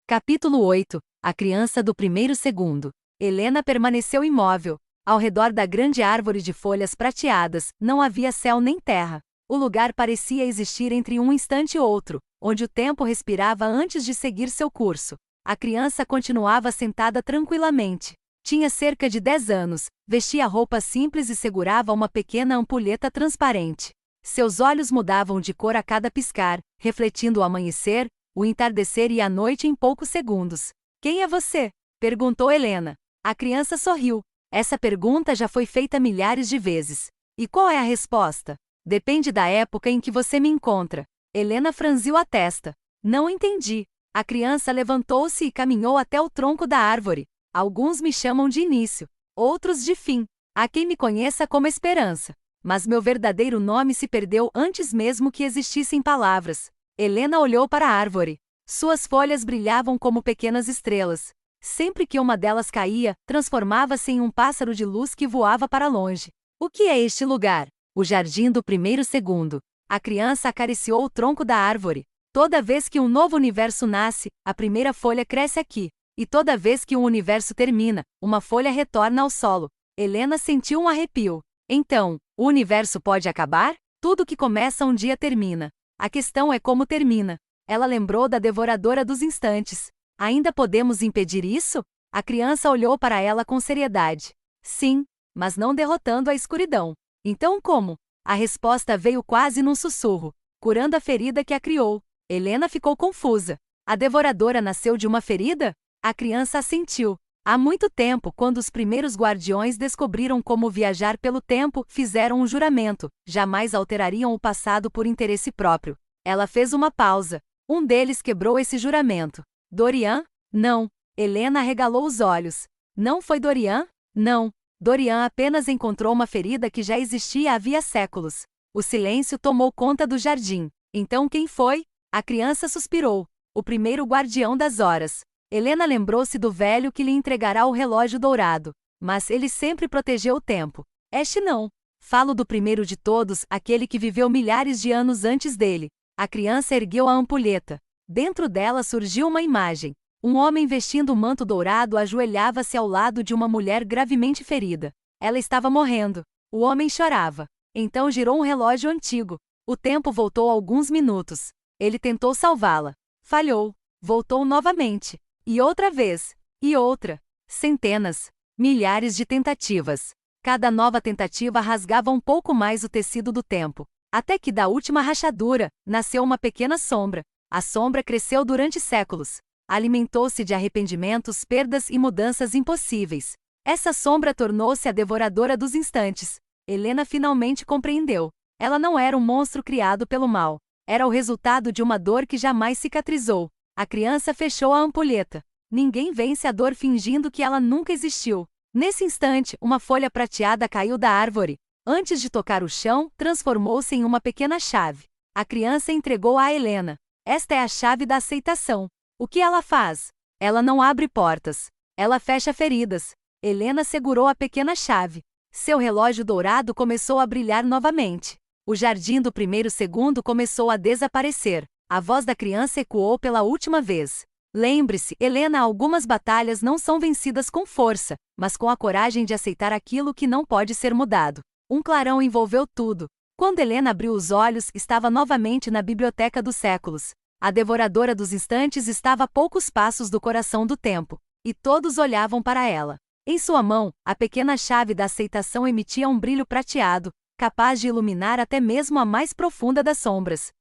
Capítulo 8. A criança do primeiro segundo. Helena permaneceu imóvel. Ao redor da grande árvore de folhas prateadas, não havia céu nem terra. O lugar parecia existir entre um instante e outro, onde o tempo respirava antes de seguir seu curso. A criança continuava sentada tranquilamente. Tinha cerca de 10 anos, vestia roupas simples e segurava uma pequena ampulheta transparente. Seus olhos mudavam de cor a cada piscar, refletindo o amanhecer, o entardecer e a noite em poucos segundos. "Quem é você?" perguntou Helena. A criança sorriu. "Essa pergunta já foi feita milhares de vezes. E qual é a resposta?" "Depende da época em que você me encontra." Helena franziu a testa. "Não entendi." A criança levantou-se e caminhou até o tronco da árvore. "Alguns me chamam de início, outros de fim. Há quem me conheça como Esperança. Mas meu verdadeiro nome se perdeu antes mesmo que existissem palavras." Helena olhou para a árvore. Suas folhas brilhavam como pequenas estrelas. Sempre que uma delas caía, transformava-se em um pássaro de luz que voava para longe. "O que é este lugar?" "O jardim do primeiro segundo." A criança acariciou o tronco da árvore. "Toda vez que um novo universo nasce, a primeira folha cresce aqui. E toda vez que um universo termina, uma folha retorna ao solo." Helena sentiu um arrepio. "Então, o universo pode acabar? Tudo que começa um dia termina. A questão é como termina." Ela lembrou da devoradora dos instantes. "Ainda podemos impedir isso?" A criança olhou para ela com seriedade. "Sim, mas não derrotando a escuridão." "Então como?" A resposta veio quase num sussurro, curando a ferida que a criou. Helena ficou confusa. "A devoradora nasceu de uma ferida?" A criança assentiu. "Há muito tempo, quando os primeiros guardiões descobriram como viajar pelo tempo, fizeram um juramento: jamais alterariam o passado por interesse próprio." Ela fez uma pausa. "Um deles quebrou esse juramento." "Dorian?" "Não." Helena arregalou os olhos. "Não foi Dorian?" "Não. Dorian apenas encontrou uma ferida que já existia havia séculos." O silêncio tomou conta do jardim. "Então quem foi?" A criança suspirou. "O primeiro guardião das horas." Helena lembrou-se do velho que lhe entregará o relógio dourado. Mas ele sempre protegeu o tempo. "Este não. Falo do primeiro de todos, aquele que viveu milhares de anos antes dele." A criança ergueu a ampulheta. Dentro dela surgiu uma imagem. Um homem vestindo um manto dourado ajoelhava-se ao lado de uma mulher gravemente ferida. Ela estava morrendo. O homem chorava. Então girou um relógio antigo. O tempo voltou alguns minutos. Ele tentou salvá-la. Falhou. Voltou novamente. E outra vez. E outra. Centenas. Milhares de tentativas. Cada nova tentativa rasgava um pouco mais o tecido do tempo. Até que da última rachadura, nasceu uma pequena sombra. A sombra cresceu durante séculos. Alimentou-se de arrependimentos, perdas e mudanças impossíveis. Essa sombra tornou-se a devoradora dos instantes. Helena finalmente compreendeu. Ela não era um monstro criado pelo mal. Era o resultado de uma dor que jamais cicatrizou. A criança fechou a ampulheta. Ninguém vence a dor fingindo que ela nunca existiu. Nesse instante, uma folha prateada caiu da árvore. Antes de tocar o chão, transformou-se em uma pequena chave. A criança entregou a Helena. "Esta é a chave da aceitação." O que ela faz? Ela não abre portas. Ela fecha feridas. Helena segurou a pequena chave. Seu relógio dourado começou a brilhar novamente. O jardim do primeiro segundo começou a desaparecer. A voz da criança ecoou pela última vez. Lembre-se, Helena, algumas batalhas não são vencidas com força, mas com a coragem de aceitar aquilo que não pode ser mudado. Um clarão envolveu tudo. Quando Helena abriu os olhos, estava novamente na biblioteca dos séculos. A devoradora dos instantes estava a poucos passos do coração do tempo, e todos olhavam para ela. Em sua mão, a pequena chave da aceitação emitia um brilho prateado, capaz de iluminar até mesmo a mais profunda das sombras.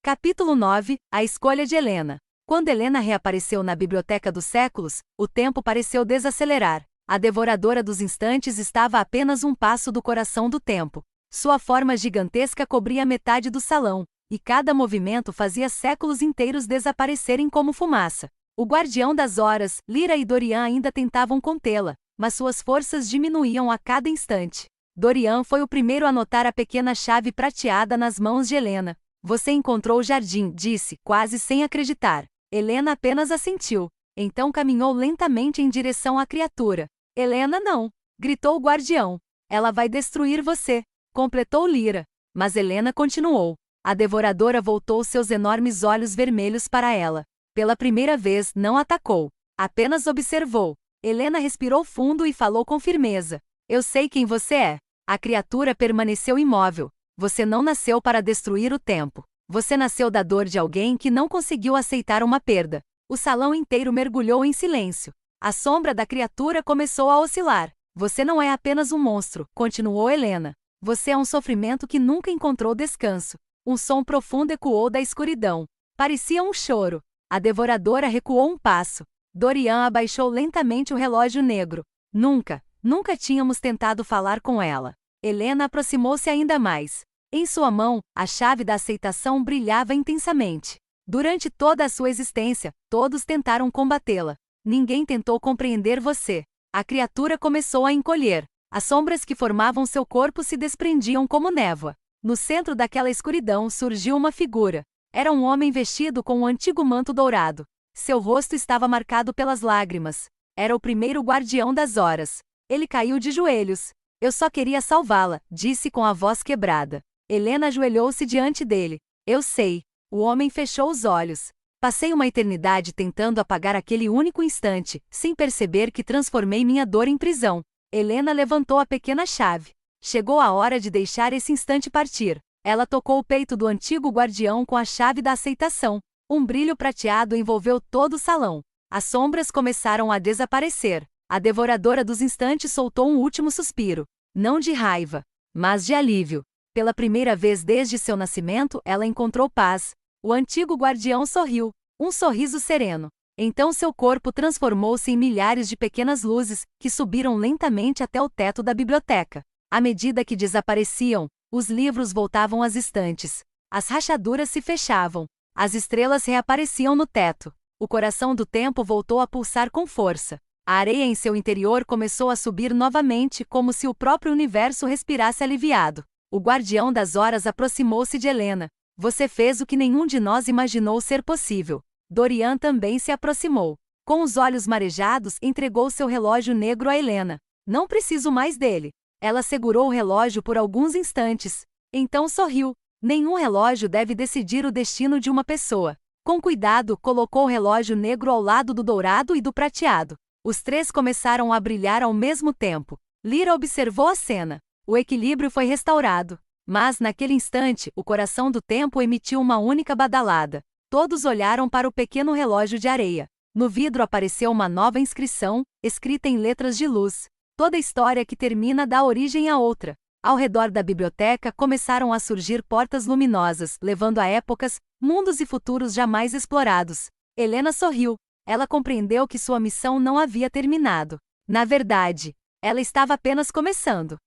Capítulo 9 – A escolha de Helena. Quando Helena reapareceu na biblioteca dos séculos, o tempo pareceu desacelerar. A devoradora dos instantes estava a apenas um passo do coração do tempo. Sua forma gigantesca cobria metade do salão, e cada movimento fazia séculos inteiros desaparecerem como fumaça. O guardião das horas, Lyra e Dorian ainda tentavam contê-la, mas suas forças diminuíam a cada instante. Dorian foi o primeiro a notar a pequena chave prateada nas mãos de Helena. Você encontrou o jardim, disse, quase sem acreditar. Helena apenas assentiu. Então caminhou lentamente em direção à criatura. Helena não, gritou o guardião. Ela vai destruir você, completou Lyra. Mas Helena continuou. A devoradora voltou seus enormes olhos vermelhos para ela. Pela primeira vez, não atacou. Apenas observou. Helena respirou fundo e falou com firmeza. Eu sei quem você é. A criatura permaneceu imóvel. Você não nasceu para destruir o tempo. Você nasceu da dor de alguém que não conseguiu aceitar uma perda. O salão inteiro mergulhou em silêncio. A sombra da criatura começou a oscilar. Você não é apenas um monstro, continuou Helena. Você é um sofrimento que nunca encontrou descanso. Um som profundo ecoou da escuridão. Parecia um choro. A devoradora recuou um passo. Dorian abaixou lentamente o relógio negro. Nunca tínhamos tentado falar com ela. Helena aproximou-se ainda mais. Em sua mão, a chave da aceitação brilhava intensamente. Durante toda a sua existência, todos tentaram combatê-la. Ninguém tentou compreender você. A criatura começou a encolher. As sombras que formavam seu corpo se desprendiam como névoa. No centro daquela escuridão surgiu uma figura. Era um homem vestido com um antigo manto dourado. Seu rosto estava marcado pelas lágrimas. Era o primeiro guardião das horas. Ele caiu de joelhos. Eu só queria salvá-la, disse com a voz quebrada. Helena ajoelhou-se diante dele. Eu sei. O homem fechou os olhos. Passei uma eternidade tentando apagar aquele único instante, sem perceber que transformei minha dor em prisão. Helena levantou a pequena chave. Chegou a hora de deixar esse instante partir. Ela tocou o peito do antigo guardião com a chave da aceitação. Um brilho prateado envolveu todo o salão. As sombras começaram a desaparecer. A devoradora dos instantes soltou um último suspiro. Não de raiva, mas de alívio. Pela primeira vez desde seu nascimento, ela encontrou paz. O antigo guardião sorriu. Um sorriso sereno. Então seu corpo transformou-se em milhares de pequenas luzes, que subiram lentamente até o teto da biblioteca. À medida que desapareciam, os livros voltavam às estantes. As rachaduras se fechavam. As estrelas reapareciam no teto. O coração do tempo voltou a pulsar com força. A areia em seu interior começou a subir novamente, como se o próprio universo respirasse aliviado. O guardião das horas aproximou-se de Helena. Você fez o que nenhum de nós imaginou ser possível. Dorian também se aproximou. Com os olhos marejados, entregou seu relógio negro a Helena. Não preciso mais dele. Ela segurou o relógio por alguns instantes. Então sorriu. Nenhum relógio deve decidir o destino de uma pessoa. Com cuidado, colocou o relógio negro ao lado do dourado e do prateado. Os três começaram a brilhar ao mesmo tempo. Lyra observou a cena. O equilíbrio foi restaurado. Mas, naquele instante, o coração do tempo emitiu uma única badalada. Todos olharam para o pequeno relógio de areia. No vidro apareceu uma nova inscrição, escrita em letras de luz. Toda história que termina dá origem a outra. Ao redor da biblioteca começaram a surgir portas luminosas, levando a épocas, mundos e futuros jamais explorados. Helena sorriu. Ela compreendeu que sua missão não havia terminado. Na verdade, ela estava apenas começando.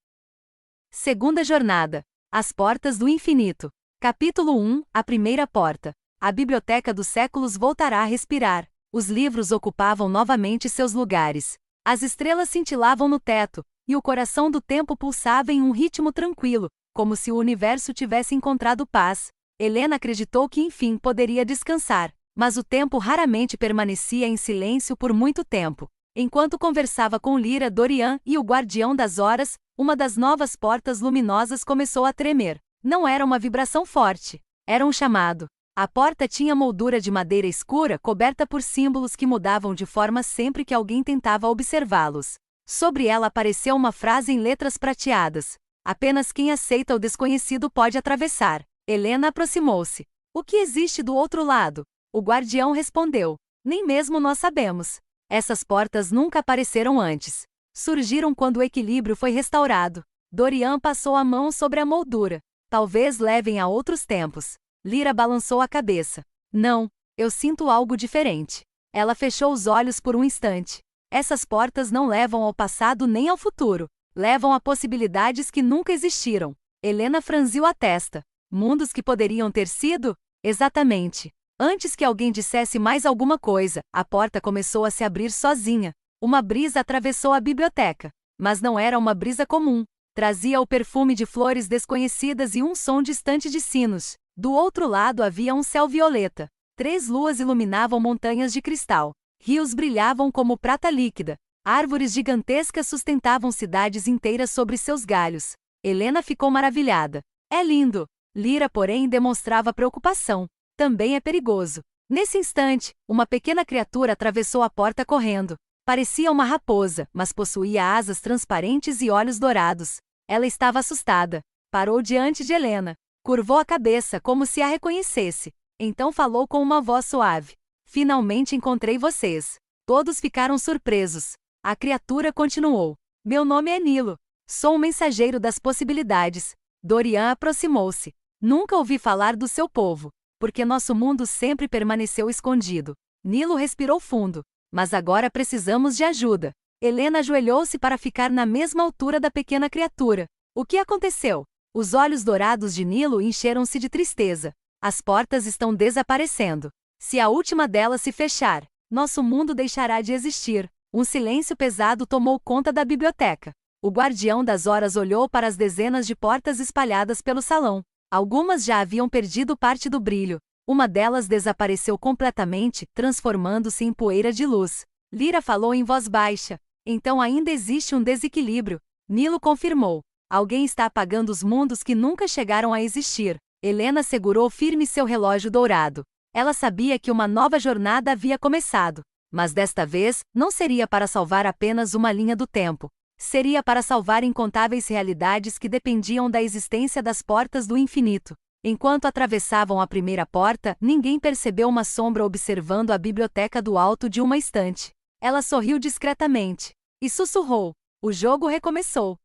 Segunda jornada. As portas do infinito. Capítulo 1. A primeira porta. A biblioteca dos séculos voltará a respirar. Os livros ocupavam novamente seus lugares. As estrelas cintilavam no teto, e o coração do tempo pulsava em um ritmo tranquilo, como se o universo tivesse encontrado paz. Helena acreditou que enfim poderia descansar. Mas o tempo raramente permanecia em silêncio por muito tempo. Enquanto conversava com Lyra, Dorian e o Guardião das Horas, uma das novas portas luminosas começou a tremer. Não era uma vibração forte. Era um chamado. A porta tinha moldura de madeira escura coberta por símbolos que mudavam de forma sempre que alguém tentava observá-los. Sobre ela apareceu uma frase em letras prateadas. Apenas quem aceita o desconhecido pode atravessar. Helena aproximou-se. O que existe do outro lado? O guardião respondeu. Nem mesmo nós sabemos. Essas portas nunca apareceram antes. Surgiram quando o equilíbrio foi restaurado. Dorian passou a mão sobre a moldura. Talvez levem a outros tempos. Lyra balançou a cabeça. Não, eu sinto algo diferente. Ela fechou os olhos por um instante. Essas portas não levam ao passado nem ao futuro. Levam a possibilidades que nunca existiram. Helena franziu a testa. Mundos que poderiam ter sido? Exatamente. Antes que alguém dissesse mais alguma coisa, a porta começou a se abrir sozinha. Uma brisa atravessou a biblioteca. Mas não era uma brisa comum. Trazia o perfume de flores desconhecidas e um som distante de sinos. Do outro lado havia um céu violeta. 3 luas iluminavam montanhas de cristal. Rios brilhavam como prata líquida. Árvores gigantescas sustentavam cidades inteiras sobre seus galhos. Helena ficou maravilhada. É lindo. Lyra, porém, demonstrava preocupação. Também é perigoso. Nesse instante, uma pequena criatura atravessou a porta correndo. Parecia uma raposa, mas possuía asas transparentes e olhos dourados. Ela estava assustada. Parou diante de Helena. Curvou a cabeça como se a reconhecesse. Então falou com uma voz suave. Finalmente encontrei vocês. Todos ficaram surpresos. A criatura continuou. Meu nome é Nilo. Sou um mensageiro das possibilidades. Dorian aproximou-se. Nunca ouvi falar do seu povo, porque nosso mundo sempre permaneceu escondido. Nilo respirou fundo. Mas agora precisamos de ajuda. Helena ajoelhou-se para ficar na mesma altura da pequena criatura. O que aconteceu? Os olhos dourados de Nilo encheram-se de tristeza. As portas estão desaparecendo. Se a última delas se fechar, nosso mundo deixará de existir. Um silêncio pesado tomou conta da biblioteca. O Guardião das Horas olhou para as dezenas de portas espalhadas pelo salão. Algumas já haviam perdido parte do brilho. Uma delas desapareceu completamente, transformando-se em poeira de luz. Lyra falou em voz baixa. Então ainda existe um desequilíbrio. Nilo confirmou. Alguém está apagando os mundos que nunca chegaram a existir. Helena segurou firme seu relógio dourado. Ela sabia que uma nova jornada havia começado. Mas desta vez, não seria para salvar apenas uma linha do tempo. Seria para salvar incontáveis realidades que dependiam da existência das portas do infinito. Enquanto atravessavam a primeira porta, ninguém percebeu uma sombra observando a biblioteca do alto de uma estante. Ela sorriu discretamente e sussurrou. O jogo recomeçou.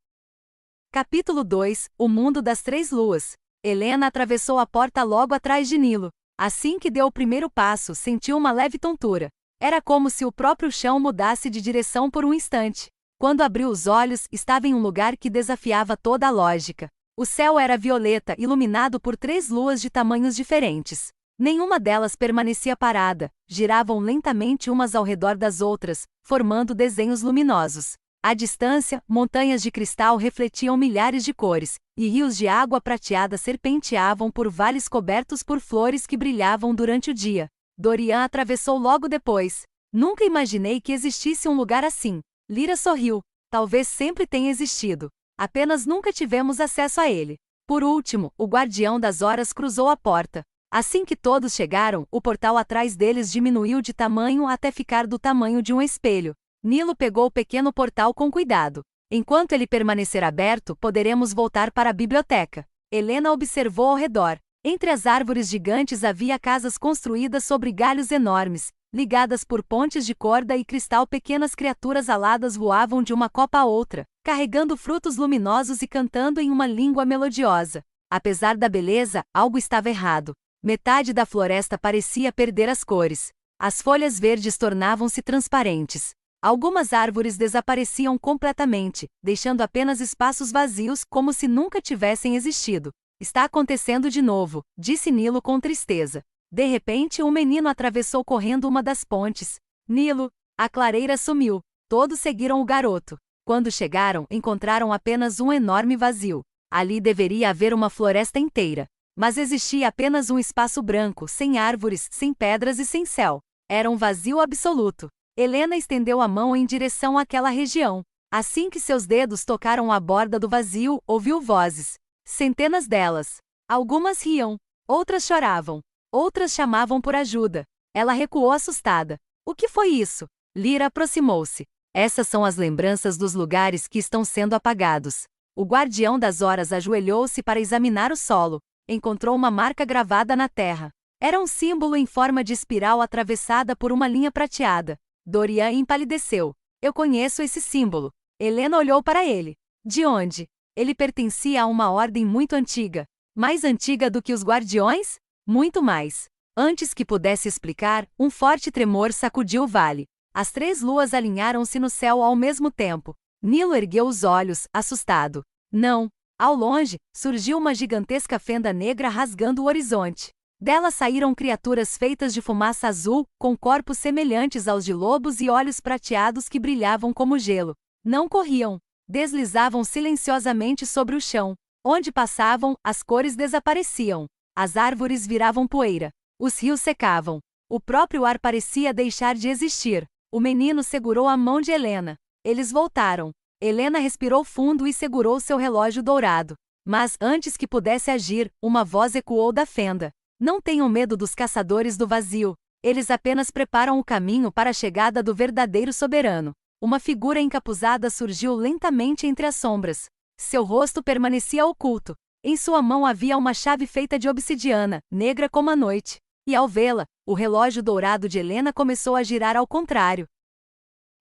Capítulo 2 – O Mundo das 3 Luas. Helena atravessou a porta logo atrás de Nilo. Assim que deu o primeiro passo, sentiu uma leve tontura. Era como se o próprio chão mudasse de direção por um instante. Quando abriu os olhos, estava em um lugar que desafiava toda a lógica. O céu era violeta, iluminado por 3 luas de tamanhos diferentes. Nenhuma delas permanecia parada, giravam lentamente umas ao redor das outras, formando desenhos luminosos. À distância, montanhas de cristal refletiam milhares de cores, e rios de água prateada serpenteavam por vales cobertos por flores que brilhavam durante o dia. Dorian atravessou logo depois. Nunca imaginei que existisse um lugar assim. Lyra sorriu. Talvez sempre tenha existido. Apenas nunca tivemos acesso a ele. Por último, o Guardião das Horas cruzou a porta. Assim que todos chegaram, o portal atrás deles diminuiu de tamanho até ficar do tamanho de um espelho. Nilo pegou o pequeno portal com cuidado. Enquanto ele permanecer aberto, poderemos voltar para a biblioteca. Helena observou ao redor. Entre as árvores gigantes havia casas construídas sobre galhos enormes, ligadas por pontes de corda e cristal. Pequenas criaturas aladas voavam de uma copa a outra, carregando frutos luminosos e cantando em uma língua melodiosa. Apesar da beleza, algo estava errado. Metade da floresta parecia perder as cores. As folhas verdes tornavam-se transparentes. Algumas árvores desapareciam completamente, deixando apenas espaços vazios como se nunca tivessem existido. Está acontecendo de novo, disse Nilo com tristeza. De repente, um menino atravessou correndo uma das pontes. Nilo, a clareira sumiu. Todos seguiram o garoto. Quando chegaram, encontraram apenas um enorme vazio. Ali deveria haver uma floresta inteira. Mas existia apenas um espaço branco, sem árvores, sem pedras e sem céu. Era um vazio absoluto. Helena estendeu a mão em direção àquela região. Assim que seus dedos tocaram a borda do vazio, ouviu vozes. Centenas delas. Algumas riam, outras choravam, outras chamavam por ajuda. Ela recuou assustada. O que foi isso? Lyra aproximou-se. Essas são as lembranças dos lugares que estão sendo apagados. O guardião das horas ajoelhou-se para examinar o solo. Encontrou uma marca gravada na terra. Era um símbolo em forma de espiral atravessada por uma linha prateada. Dorian empalideceu. Eu conheço esse símbolo. Helena olhou para ele. De onde? Ele pertencia a uma ordem muito antiga. Mais antiga do que os guardiões? Muito mais. Antes que pudesse explicar, um forte tremor sacudiu o vale. As 3 luas alinharam-se no céu ao mesmo tempo. Nilo ergueu os olhos, assustado. Não. Ao longe, surgiu uma gigantesca fenda negra rasgando o horizonte. Dela saíram criaturas feitas de fumaça azul, com corpos semelhantes aos de lobos e olhos prateados que brilhavam como gelo. Não corriam. Deslizavam silenciosamente sobre o chão. Onde passavam, as cores desapareciam. As árvores viravam poeira. Os rios secavam. O próprio ar parecia deixar de existir. O menino segurou a mão de Helena. Eles voltaram. Helena respirou fundo e segurou seu relógio dourado. Mas, antes que pudesse agir, uma voz ecoou da fenda. Não tenham medo dos caçadores do vazio. Eles apenas preparam o caminho para a chegada do verdadeiro soberano. Uma figura encapuzada surgiu lentamente entre as sombras. Seu rosto permanecia oculto. Em sua mão havia uma chave feita de obsidiana, negra como a noite. E ao vê-la, o relógio dourado de Helena começou a girar ao contrário.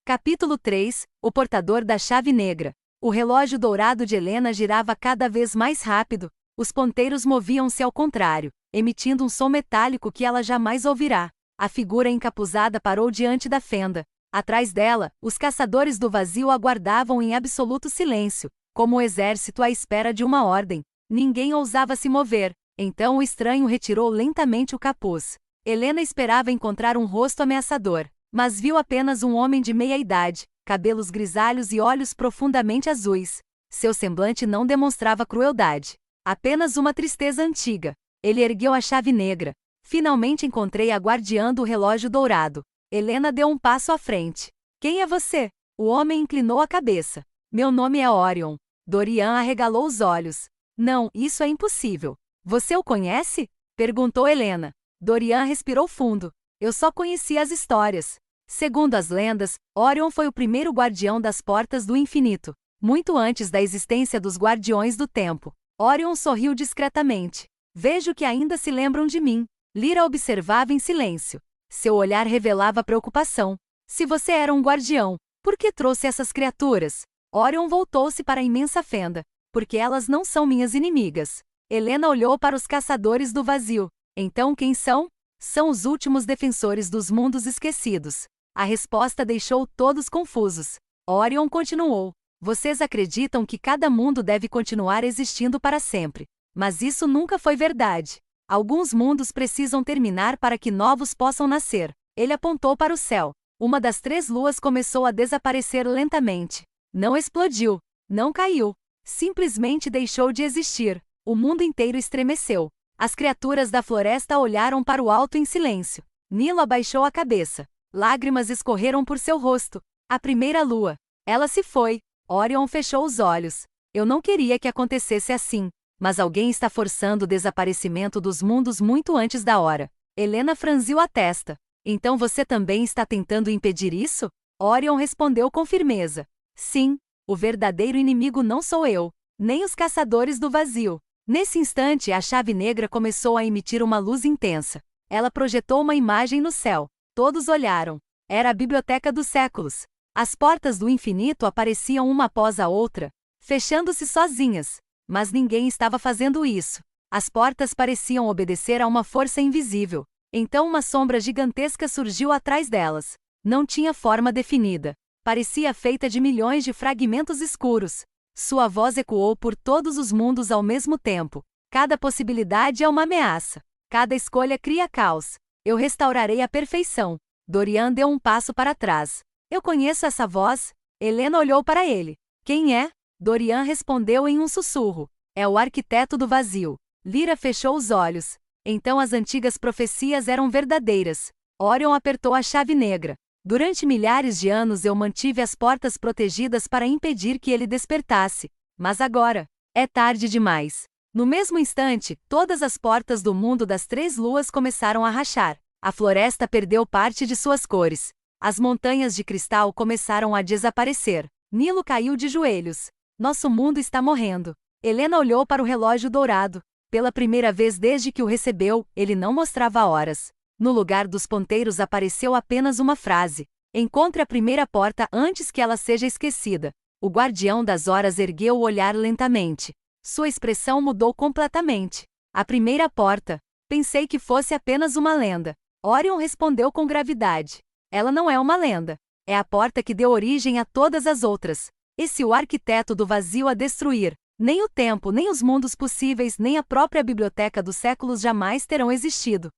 Capítulo 3 – O portador da chave negra. O relógio dourado de Helena girava cada vez mais rápido. Os ponteiros moviam-se ao contrário, emitindo um som metálico que ela jamais ouvirá. A figura encapuzada parou diante da fenda. Atrás dela, os caçadores do vazio aguardavam em absoluto silêncio, como o exército à espera de uma ordem. Ninguém ousava se mover. Então o estranho retirou lentamente o capuz. Helena esperava encontrar um rosto ameaçador, mas viu apenas um homem de meia-idade, cabelos grisalhos e olhos profundamente azuis. Seu semblante não demonstrava crueldade, apenas uma tristeza antiga. Ele ergueu a chave negra. Finalmente encontrei a guardiã do relógio dourado. Helena deu um passo à frente. Quem é você? O homem inclinou a cabeça. Meu nome é Orion. Dorian arregalou os olhos. Não, isso é impossível. Você o conhece? Perguntou Helena. Dorian respirou fundo. Eu só conhecia as histórias. Segundo as lendas, Orion foi o primeiro guardião das portas do infinito, muito antes da existência dos guardiões do tempo. Orion sorriu discretamente. Vejo que ainda se lembram de mim. Lyra observava em silêncio. Seu olhar revelava preocupação. Se você era um guardião, por que trouxe essas criaturas? Orion voltou-se para a imensa fenda. Porque elas não são minhas inimigas. Helena olhou para os caçadores do vazio. Então quem são? São os últimos defensores dos mundos esquecidos. A resposta deixou todos confusos. Orion continuou. Vocês acreditam que cada mundo deve continuar existindo para sempre. Mas isso nunca foi verdade. Alguns mundos precisam terminar para que novos possam nascer. Ele apontou para o céu. Uma das 3 luas começou a desaparecer lentamente. Não explodiu. Não caiu. Simplesmente deixou de existir. O mundo inteiro estremeceu. As criaturas da floresta olharam para o alto em silêncio. Nilo abaixou a cabeça. Lágrimas escorreram por seu rosto. A primeira lua. Ela se foi. Orion fechou os olhos. Eu não queria que acontecesse assim. Mas alguém está forçando o desaparecimento dos mundos muito antes da hora. Helena franziu a testa. Então você também está tentando impedir isso? Orion respondeu com firmeza. Sim, o verdadeiro inimigo não sou eu, nem os caçadores do vazio. Nesse instante, a chave negra começou a emitir uma luz intensa. Ela projetou uma imagem no céu. Todos olharam. Era a biblioteca dos séculos. As portas do infinito apareciam uma após a outra, fechando-se sozinhas. Mas ninguém estava fazendo isso. As portas pareciam obedecer a uma força invisível. Então uma sombra gigantesca surgiu atrás delas. Não tinha forma definida. Parecia feita de milhões de fragmentos escuros. Sua voz ecoou por todos os mundos ao mesmo tempo. Cada possibilidade é uma ameaça. Cada escolha cria caos. Eu restaurarei a perfeição. Dorian deu um passo para trás. Eu conheço essa voz. Helena olhou para ele. Quem é? Dorian respondeu em um sussurro. É o arquiteto do vazio. Lyra fechou os olhos. Então as antigas profecias eram verdadeiras. Orion apertou a chave negra. Durante milhares de anos eu mantive as portas protegidas para impedir que ele despertasse. Mas agora, é tarde demais. No mesmo instante, todas as portas do mundo das 3 luas começaram a rachar. A floresta perdeu parte de suas cores. As montanhas de cristal começaram a desaparecer. Nilo caiu de joelhos. Nosso mundo está morrendo. Helena olhou para o relógio dourado. Pela primeira vez desde que o recebeu, ele não mostrava horas. No lugar dos ponteiros apareceu apenas uma frase: encontre a primeira porta antes que ela seja esquecida. O guardião das horas ergueu o olhar lentamente. Sua expressão mudou completamente. A primeira porta. Pensei que fosse apenas uma lenda. Orion respondeu com gravidade. Ela não é uma lenda. É a porta que deu origem a todas as outras. Esse o arquiteto do vazio a destruir. Nem o tempo, nem os mundos possíveis, nem a própria biblioteca dos séculos jamais terão existido.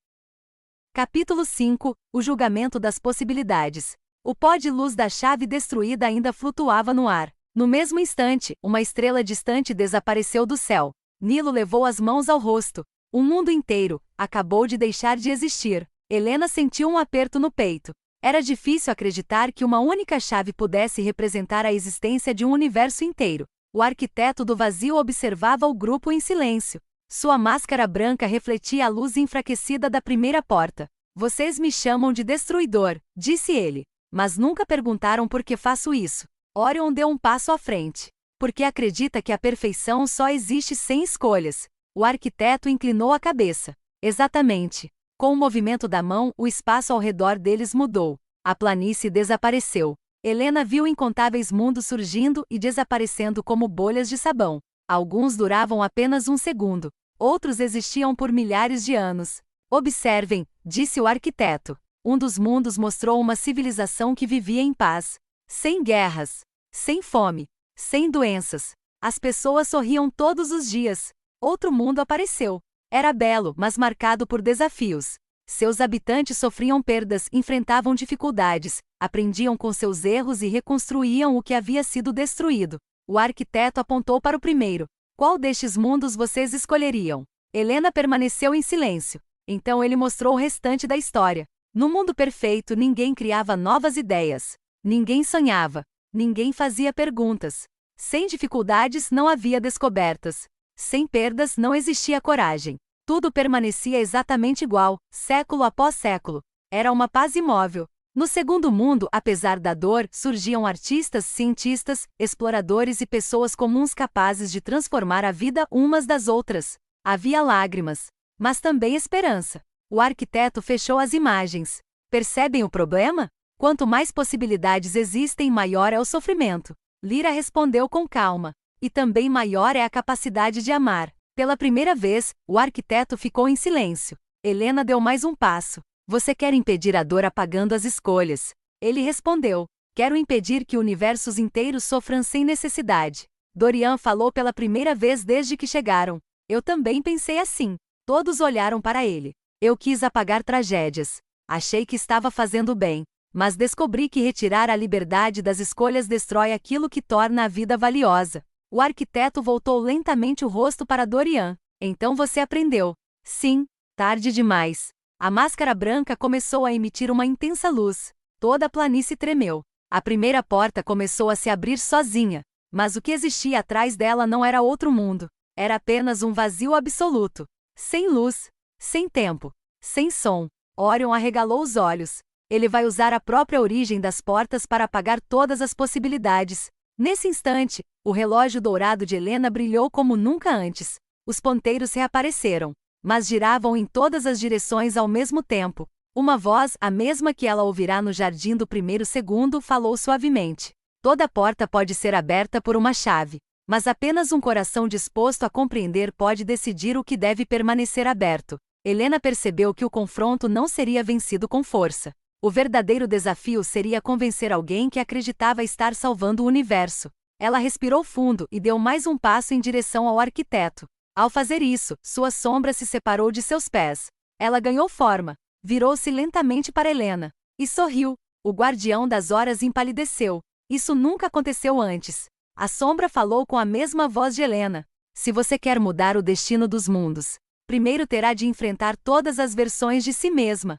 Capítulo 5 – O julgamento das possibilidades. O pó de luz da chave destruída ainda flutuava no ar. No mesmo instante, uma estrela distante desapareceu do céu. Nilo levou as mãos ao rosto. O mundo inteiro acabou de deixar de existir. Helena sentiu um aperto no peito. Era difícil acreditar que uma única chave pudesse representar a existência de um universo inteiro. O arquiteto do vazio observava o grupo em silêncio. Sua máscara branca refletia a luz enfraquecida da primeira porta. Vocês me chamam de destruidor, disse ele. Mas nunca perguntaram por que faço isso. Orion deu um passo à frente. Porque acredita que a perfeição só existe sem escolhas. O arquiteto inclinou a cabeça. Exatamente. Com o movimento da mão, o espaço ao redor deles mudou. A planície desapareceu. Helena viu incontáveis mundos surgindo e desaparecendo como bolhas de sabão. Alguns duravam apenas um segundo. Outros existiam por milhares de anos. Observem, disse o arquiteto. Um dos mundos mostrou uma civilização que vivia em paz. Sem guerras. Sem fome. Sem doenças. As pessoas sorriam todos os dias. Outro mundo apareceu. Era belo, mas marcado por desafios. Seus habitantes sofriam perdas, enfrentavam dificuldades, aprendiam com seus erros e reconstruíam o que havia sido destruído. O arquiteto apontou para o primeiro. Qual destes mundos vocês escolheriam? Helena permaneceu em silêncio. Então ele mostrou o restante da história. No mundo perfeito, ninguém criava novas ideias. Ninguém sonhava. Ninguém fazia perguntas. Sem dificuldades, não havia descobertas. Sem perdas, não existia coragem. Tudo permanecia exatamente igual, século após século. Era uma paz imóvel. No segundo mundo, apesar da dor, surgiam artistas, cientistas, exploradores e pessoas comuns capazes de transformar a vida umas das outras. Havia lágrimas, mas também esperança. O arquiteto fechou as imagens. Percebem o problema? Quanto mais possibilidades existem, maior é o sofrimento. Lyra respondeu com calma. E também maior é a capacidade de amar. Pela primeira vez, o arquiteto ficou em silêncio. Helena deu mais um passo. Você quer impedir a dor apagando as escolhas. Ele respondeu. Quero impedir que universos inteiros sofram sem necessidade. Dorian falou pela primeira vez desde que chegaram. Eu também pensei assim. Todos olharam para ele. Eu quis apagar tragédias. Achei que estava fazendo bem. Mas descobri que retirar a liberdade das escolhas destrói aquilo que torna a vida valiosa. O arquiteto voltou lentamente o rosto para Dorian. Então você aprendeu. Sim, tarde demais. A máscara branca começou a emitir uma intensa luz. Toda a planície tremeu. A primeira porta começou a se abrir sozinha. Mas o que existia atrás dela não era outro mundo. Era apenas um vazio absoluto. Sem luz. Sem tempo. Sem som. Orion arregalou os olhos. Ele vai usar a própria origem das portas para apagar todas as possibilidades. Nesse instante, o relógio dourado de Helena brilhou como nunca antes. Os ponteiros reapareceram, mas giravam em todas as direções ao mesmo tempo. Uma voz, a mesma que ela ouvirá no jardim do primeiro segundo, falou suavemente. Toda porta pode ser aberta por uma chave, mas apenas um coração disposto a compreender pode decidir o que deve permanecer aberto. Helena percebeu que o confronto não seria vencido com força. O verdadeiro desafio seria convencer alguém que acreditava estar salvando o universo. Ela respirou fundo e deu mais um passo em direção ao arquiteto. Ao fazer isso, sua sombra se separou de seus pés. Ela ganhou forma, virou-se lentamente para Helena e sorriu. O guardião das horas empalideceu. Isso nunca aconteceu antes. A sombra falou com a mesma voz de Helena. Se você quer mudar o destino dos mundos, primeiro terá de enfrentar todas as versões de si mesma.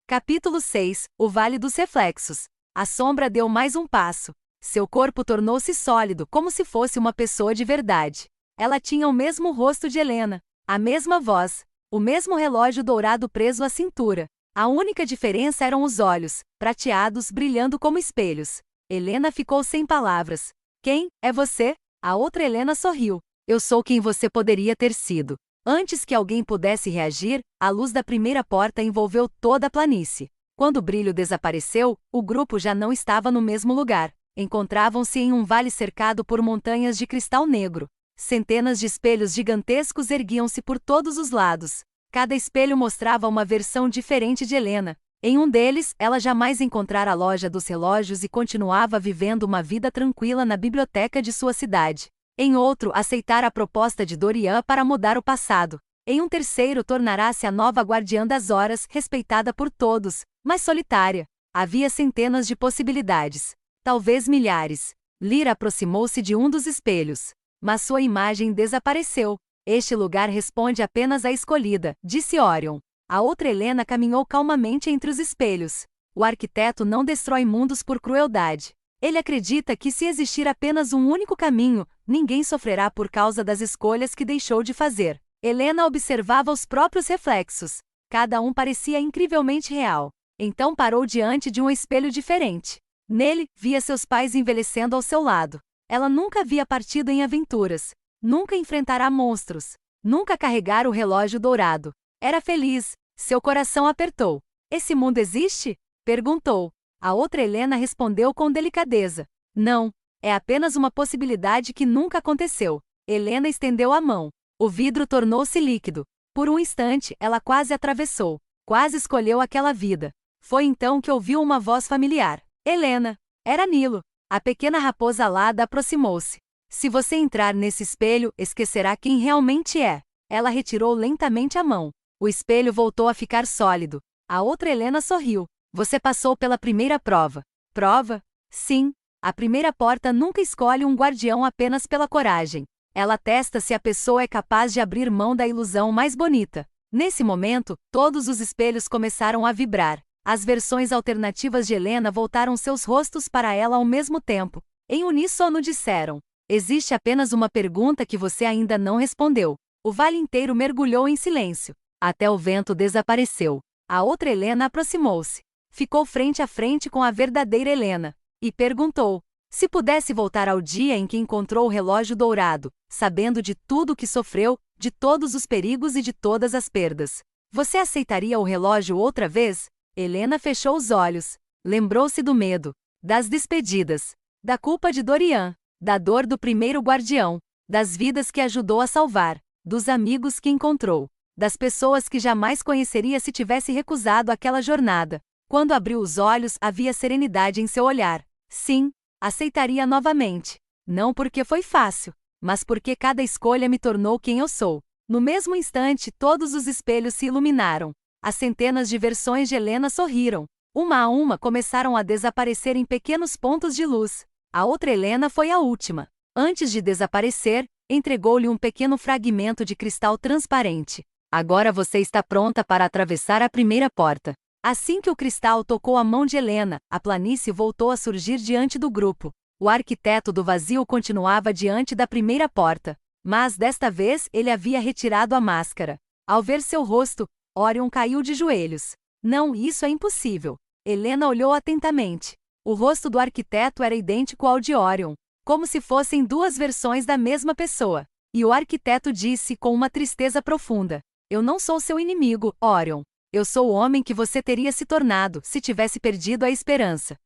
Capítulo 6 O Vale dos Reflexos. A sombra deu mais um passo. Seu corpo tornou-se sólido, como se fosse uma pessoa de verdade. Ela tinha o mesmo rosto de Helena, a mesma voz, o mesmo relógio dourado preso à cintura. A única diferença eram os olhos, prateados, brilhando como espelhos. Helena ficou sem palavras. Quem é você? A outra Helena sorriu. Eu sou quem você poderia ter sido. Antes que alguém pudesse reagir, a luz da primeira porta envolveu toda a planície. Quando o brilho desapareceu, o grupo já não estava no mesmo lugar. Encontravam-se em um vale cercado por montanhas de cristal negro. Centenas de espelhos gigantescos erguiam-se por todos os lados. Cada espelho mostrava uma versão diferente de Helena. Em um deles, ela jamais encontrara a loja dos relógios e continuava vivendo uma vida tranquila na biblioteca de sua cidade. Em outro, aceitara a proposta de Dorian para mudar o passado. Em um terceiro, tornará-se a nova guardiã das horas, respeitada por todos, mas solitária. Havia centenas de possibilidades. Talvez milhares. Lyra aproximou-se de um dos espelhos. Mas sua imagem desapareceu. Este lugar responde apenas à escolhida, disse Orion. A outra Helena caminhou calmamente entre os espelhos. O arquiteto não destrói mundos por crueldade. Ele acredita que se existir apenas um único caminho, ninguém sofrerá por causa das escolhas que deixou de fazer. Helena observava os próprios reflexos. Cada um parecia incrivelmente real. Então parou diante de um espelho diferente. Nele, via seus pais envelhecendo ao seu lado. Ela nunca havia partido em aventuras. Nunca enfrentará monstros. Nunca carregara o relógio dourado. Era feliz. Seu coração apertou. Esse mundo existe? Perguntou. A outra Helena respondeu com delicadeza. Não. É apenas uma possibilidade que nunca aconteceu. Helena estendeu a mão. O vidro tornou-se líquido. Por um instante, ela quase atravessou. Quase escolheu aquela vida. Foi então que ouviu uma voz familiar. Helena. Era Nilo. A pequena raposa alada aproximou-se. Se você entrar nesse espelho, esquecerá quem realmente é. Ela retirou lentamente a mão. O espelho voltou a ficar sólido. A outra Helena sorriu. Você passou pela primeira prova. Prova? Sim. A primeira porta nunca escolhe um guardião apenas pela coragem. Ela testa se a pessoa é capaz de abrir mão da ilusão mais bonita. Nesse momento, todos os espelhos começaram a vibrar. As versões alternativas de Helena voltaram seus rostos para ela ao mesmo tempo. Em uníssono disseram: existe apenas uma pergunta que você ainda não respondeu. O vale inteiro mergulhou em silêncio. Até o vento desapareceu. A outra Helena aproximou-se. Ficou frente a frente com a verdadeira Helena. E perguntou: se pudesse voltar ao dia em que encontrou o relógio dourado, sabendo de tudo o que sofreu, de todos os perigos e de todas as perdas, você aceitaria o relógio outra vez? Helena fechou os olhos. Lembrou-se do medo, das despedidas, da culpa de Dorian, da dor do primeiro guardião, das vidas que ajudou a salvar, dos amigos que encontrou, das pessoas que jamais conheceria se tivesse recusado aquela jornada. Quando abriu os olhos, havia serenidade em seu olhar. Sim, aceitaria novamente. Não porque foi fácil, mas porque cada escolha me tornou quem eu sou. No mesmo instante, todos os espelhos se iluminaram. As centenas de versões de Helena sorriram. Uma a uma começaram a desaparecer em pequenos pontos de luz. A outra Helena foi a última. Antes de desaparecer, entregou-lhe um pequeno fragmento de cristal transparente. Agora você está pronta para atravessar a primeira porta. Assim que o cristal tocou a mão de Helena, a planície voltou a surgir diante do grupo. O arquiteto do vazio continuava diante da primeira porta, mas desta vez ele havia retirado a máscara. Ao ver seu rosto, Orion caiu de joelhos. Não, isso é impossível. Helena olhou atentamente. O rosto do arquiteto era idêntico ao de Orion, como se fossem duas versões da mesma pessoa. E o arquiteto disse com uma tristeza profunda: eu não sou seu inimigo, Orion. Eu sou o homem que você teria se tornado se tivesse perdido a esperança.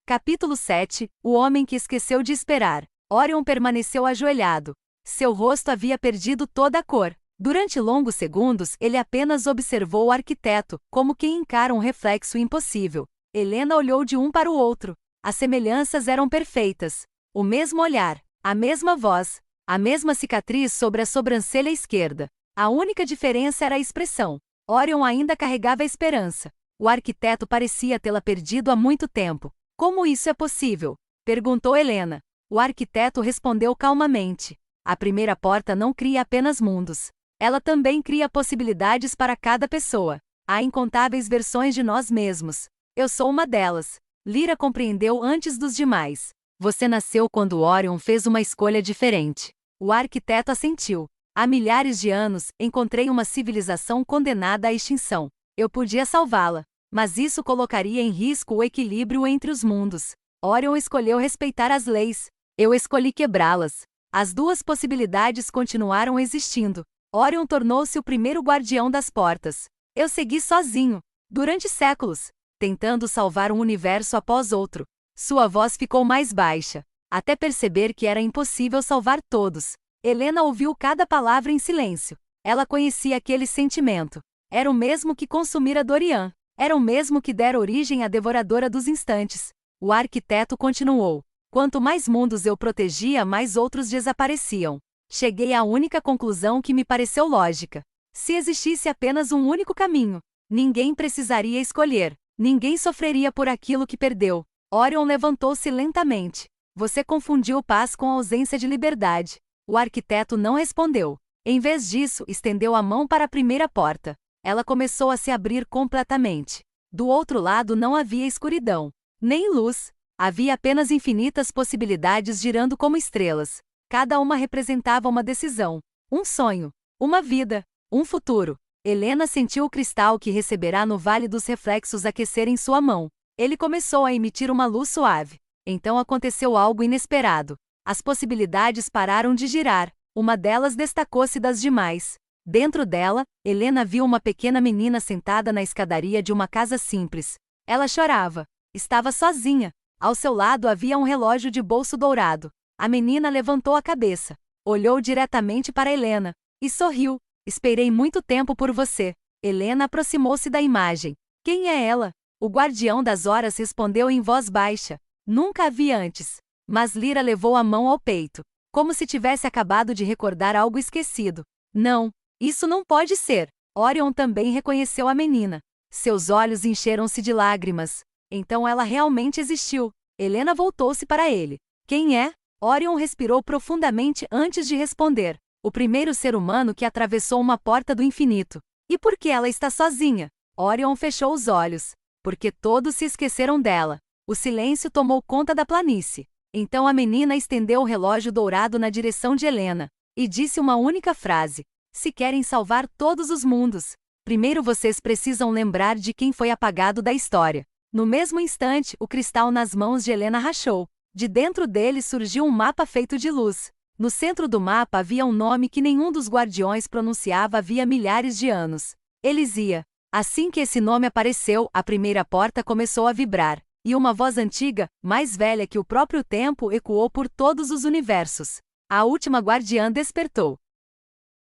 Capítulo 7 O homem que esqueceu de esperar. Orion permaneceu ajoelhado. Seu rosto havia perdido toda a cor. Durante longos segundos, ele apenas observou o arquiteto, como quem encara um reflexo impossível. Helena olhou de um para o outro. As semelhanças eram perfeitas. O mesmo olhar, a mesma voz, a mesma cicatriz sobre a sobrancelha esquerda. A única diferença era a expressão. Orion ainda carregava a esperança. O arquiteto parecia tê-la perdido há muito tempo. Como isso é possível? Perguntou Helena. O arquiteto respondeu calmamente. A primeira porta não cria apenas mundos. Ela também cria possibilidades para cada pessoa. Há incontáveis versões de nós mesmos. Eu sou uma delas. Lyra compreendeu antes dos demais. Você nasceu quando Orion fez uma escolha diferente. O arquiteto assentiu. Há milhares de anos, encontrei uma civilização condenada à extinção. Eu podia salvá-la, mas isso colocaria em risco o equilíbrio entre os mundos. Orion escolheu respeitar as leis. Eu escolhi quebrá-las. As duas possibilidades continuaram existindo. Orion tornou-se o primeiro guardião das portas. Eu segui sozinho, durante séculos, tentando salvar um universo após outro. Sua voz ficou mais baixa, até perceber que era impossível salvar todos. Helena ouviu cada palavra em silêncio. Ela conhecia aquele sentimento. Era o mesmo que consumira Dorian. Era o mesmo que dera origem à Devoradora dos Instantes. O arquiteto continuou. Quanto mais mundos eu protegia, mais outros desapareciam. Cheguei à única conclusão que me pareceu lógica. Se existisse apenas um único caminho, ninguém precisaria escolher. Ninguém sofreria por aquilo que perdeu. Orion levantou-se lentamente. Você confundiu paz com ausência de liberdade. O arquiteto não respondeu. Em vez disso, estendeu a mão para a primeira porta. Ela começou a se abrir completamente. Do outro lado não havia escuridão, nem luz. Havia apenas infinitas possibilidades girando como estrelas. Cada uma representava uma decisão, um sonho, uma vida, um futuro. Helena sentiu o cristal que receberá no Vale dos Reflexos aquecer em sua mão. Ele começou a emitir uma luz suave. Então aconteceu algo inesperado. As possibilidades pararam de girar. Uma delas destacou-se das demais. Dentro dela, Helena viu uma pequena menina sentada na escadaria de uma casa simples. Ela chorava. Estava sozinha. Ao seu lado havia um relógio de bolso dourado. A menina levantou a cabeça, olhou diretamente para Helena e sorriu. Esperei muito tempo por você. Helena aproximou-se da imagem. Quem é ela? O guardião das horas respondeu em voz baixa. Nunca a vi antes. Mas Lyra levou a mão ao peito, como se tivesse acabado de recordar algo esquecido. Não, isso não pode ser. Orion também reconheceu a menina. Seus olhos encheram-se de lágrimas. Então ela realmente existiu. Helena voltou-se para ele. Quem é? Orion respirou profundamente antes de responder. O primeiro ser humano que atravessou uma porta do infinito. E por que ela está sozinha? Orion fechou os olhos. Porque todos se esqueceram dela. O silêncio tomou conta da planície. Então a menina estendeu o relógio dourado na direção de Helena e disse uma única frase. Se querem salvar todos os mundos, primeiro vocês precisam lembrar de quem foi apagado da história. No mesmo instante, o cristal nas mãos de Helena rachou. De dentro dele surgiu um mapa feito de luz. No centro do mapa havia um nome que nenhum dos guardiões pronunciava havia milhares de anos. Elisia. Assim que esse nome apareceu, a primeira porta começou a vibrar, e uma voz antiga, mais velha que o próprio tempo, ecoou por todos os universos. A última guardiã despertou.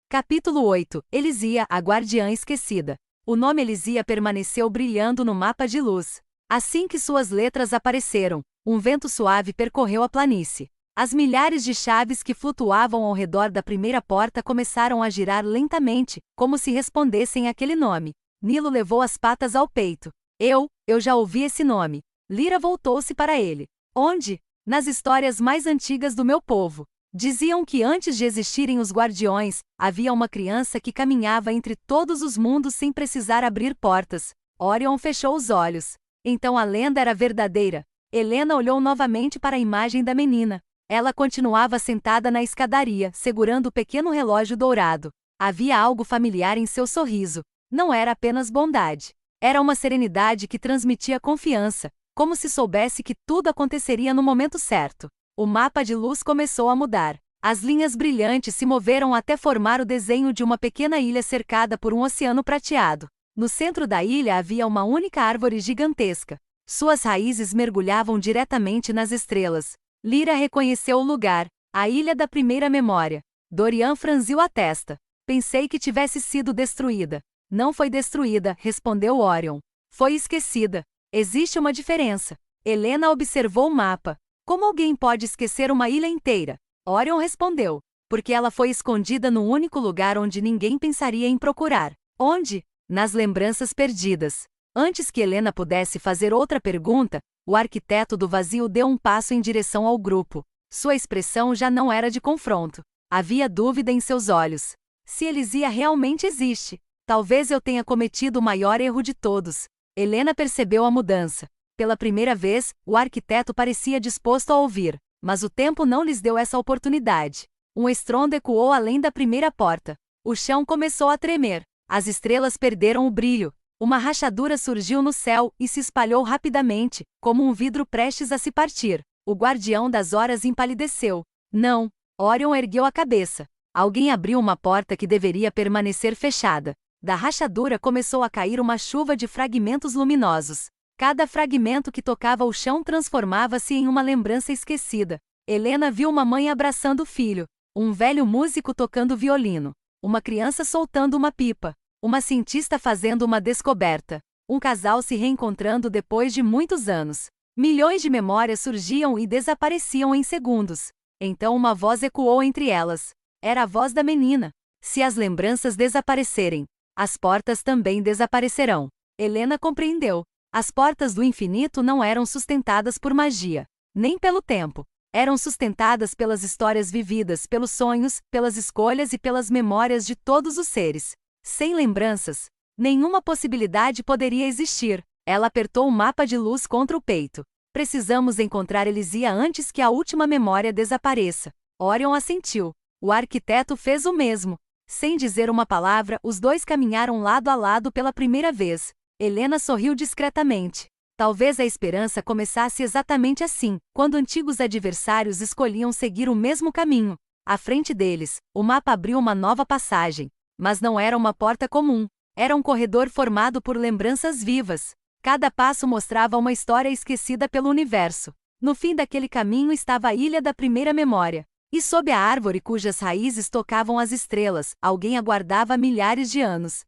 Capítulo 8. Elisia, a guardiã esquecida. O nome Elisia permaneceu brilhando no mapa de luz. Assim que suas letras apareceram, um vento suave percorreu a planície. As milhares de chaves que flutuavam ao redor da primeira porta começaram a girar lentamente, como se respondessem àquele nome. Nilo levou as patas ao peito. Eu já ouvi esse nome. Lyra voltou-se para ele. Onde? Nas histórias mais antigas do meu povo. Diziam que antes de existirem os guardiões, havia uma criança que caminhava entre todos os mundos sem precisar abrir portas. Orion fechou os olhos. Então a lenda era verdadeira. Helena olhou novamente para a imagem da menina. Ela continuava sentada na escadaria, segurando o pequeno relógio dourado. Havia algo familiar em seu sorriso. Não era apenas bondade. Era uma serenidade que transmitia confiança, como se soubesse que tudo aconteceria no momento certo. O mapa de luz começou a mudar. As linhas brilhantes se moveram até formar o desenho de uma pequena ilha cercada por um oceano prateado. No centro da ilha havia uma única árvore gigantesca. Suas raízes mergulhavam diretamente nas estrelas. Lyra reconheceu o lugar, a Ilha da Primeira Memória. Dorian franziu a testa. Pensei que tivesse sido destruída. Não foi destruída, respondeu Orion. Foi esquecida. Existe uma diferença. Helena observou o mapa. Como alguém pode esquecer uma ilha inteira? Orion respondeu. Porque ela foi escondida no único lugar onde ninguém pensaria em procurar. Onde? Nas lembranças perdidas. Antes que Helena pudesse fazer outra pergunta, o arquiteto do vazio deu um passo em direção ao grupo. Sua expressão já não era de confronto. Havia dúvida em seus olhos. Se Elisia realmente existe, talvez eu tenha cometido o maior erro de todos. Helena percebeu a mudança. Pela primeira vez, o arquiteto parecia disposto a ouvir, mas o tempo não lhes deu essa oportunidade. Um estrondo ecoou além da primeira porta. O chão começou a tremer. As estrelas perderam o brilho. Uma rachadura surgiu no céu e se espalhou rapidamente, como um vidro prestes a se partir. O guardião das horas empalideceu. Não! Orion ergueu a cabeça. Alguém abriu uma porta que deveria permanecer fechada. Da rachadura começou a cair uma chuva de fragmentos luminosos. Cada fragmento que tocava o chão transformava-se em uma lembrança esquecida. Helena viu uma mãe abraçando o filho, um velho músico tocando violino, uma criança soltando uma pipa, uma cientista fazendo uma descoberta, um casal se reencontrando depois de muitos anos. Milhões de memórias surgiam e desapareciam em segundos. Então uma voz ecoou entre elas. Era a voz da menina. Se as lembranças desaparecerem, as portas também desaparecerão. Helena compreendeu. As portas do infinito não eram sustentadas por magia, nem pelo tempo. Eram sustentadas pelas histórias vividas, pelos sonhos, pelas escolhas e pelas memórias de todos os seres. Sem lembranças, nenhuma possibilidade poderia existir. Ela apertou o mapa de luz contra o peito. Precisamos encontrar Elisia antes que a última memória desapareça. Orion assentiu. O arquiteto fez o mesmo. Sem dizer uma palavra, os dois caminharam lado a lado pela primeira vez. Helena sorriu discretamente. Talvez a esperança começasse exatamente assim, quando antigos adversários escolhiam seguir o mesmo caminho. À frente deles, o mapa abriu uma nova passagem. Mas não era uma porta comum. Era um corredor formado por lembranças vivas. Cada passo mostrava uma história esquecida pelo universo. No fim daquele caminho estava a ilha da primeira memória. E sob a árvore cujas raízes tocavam as estrelas, alguém aguardava há milhares de anos.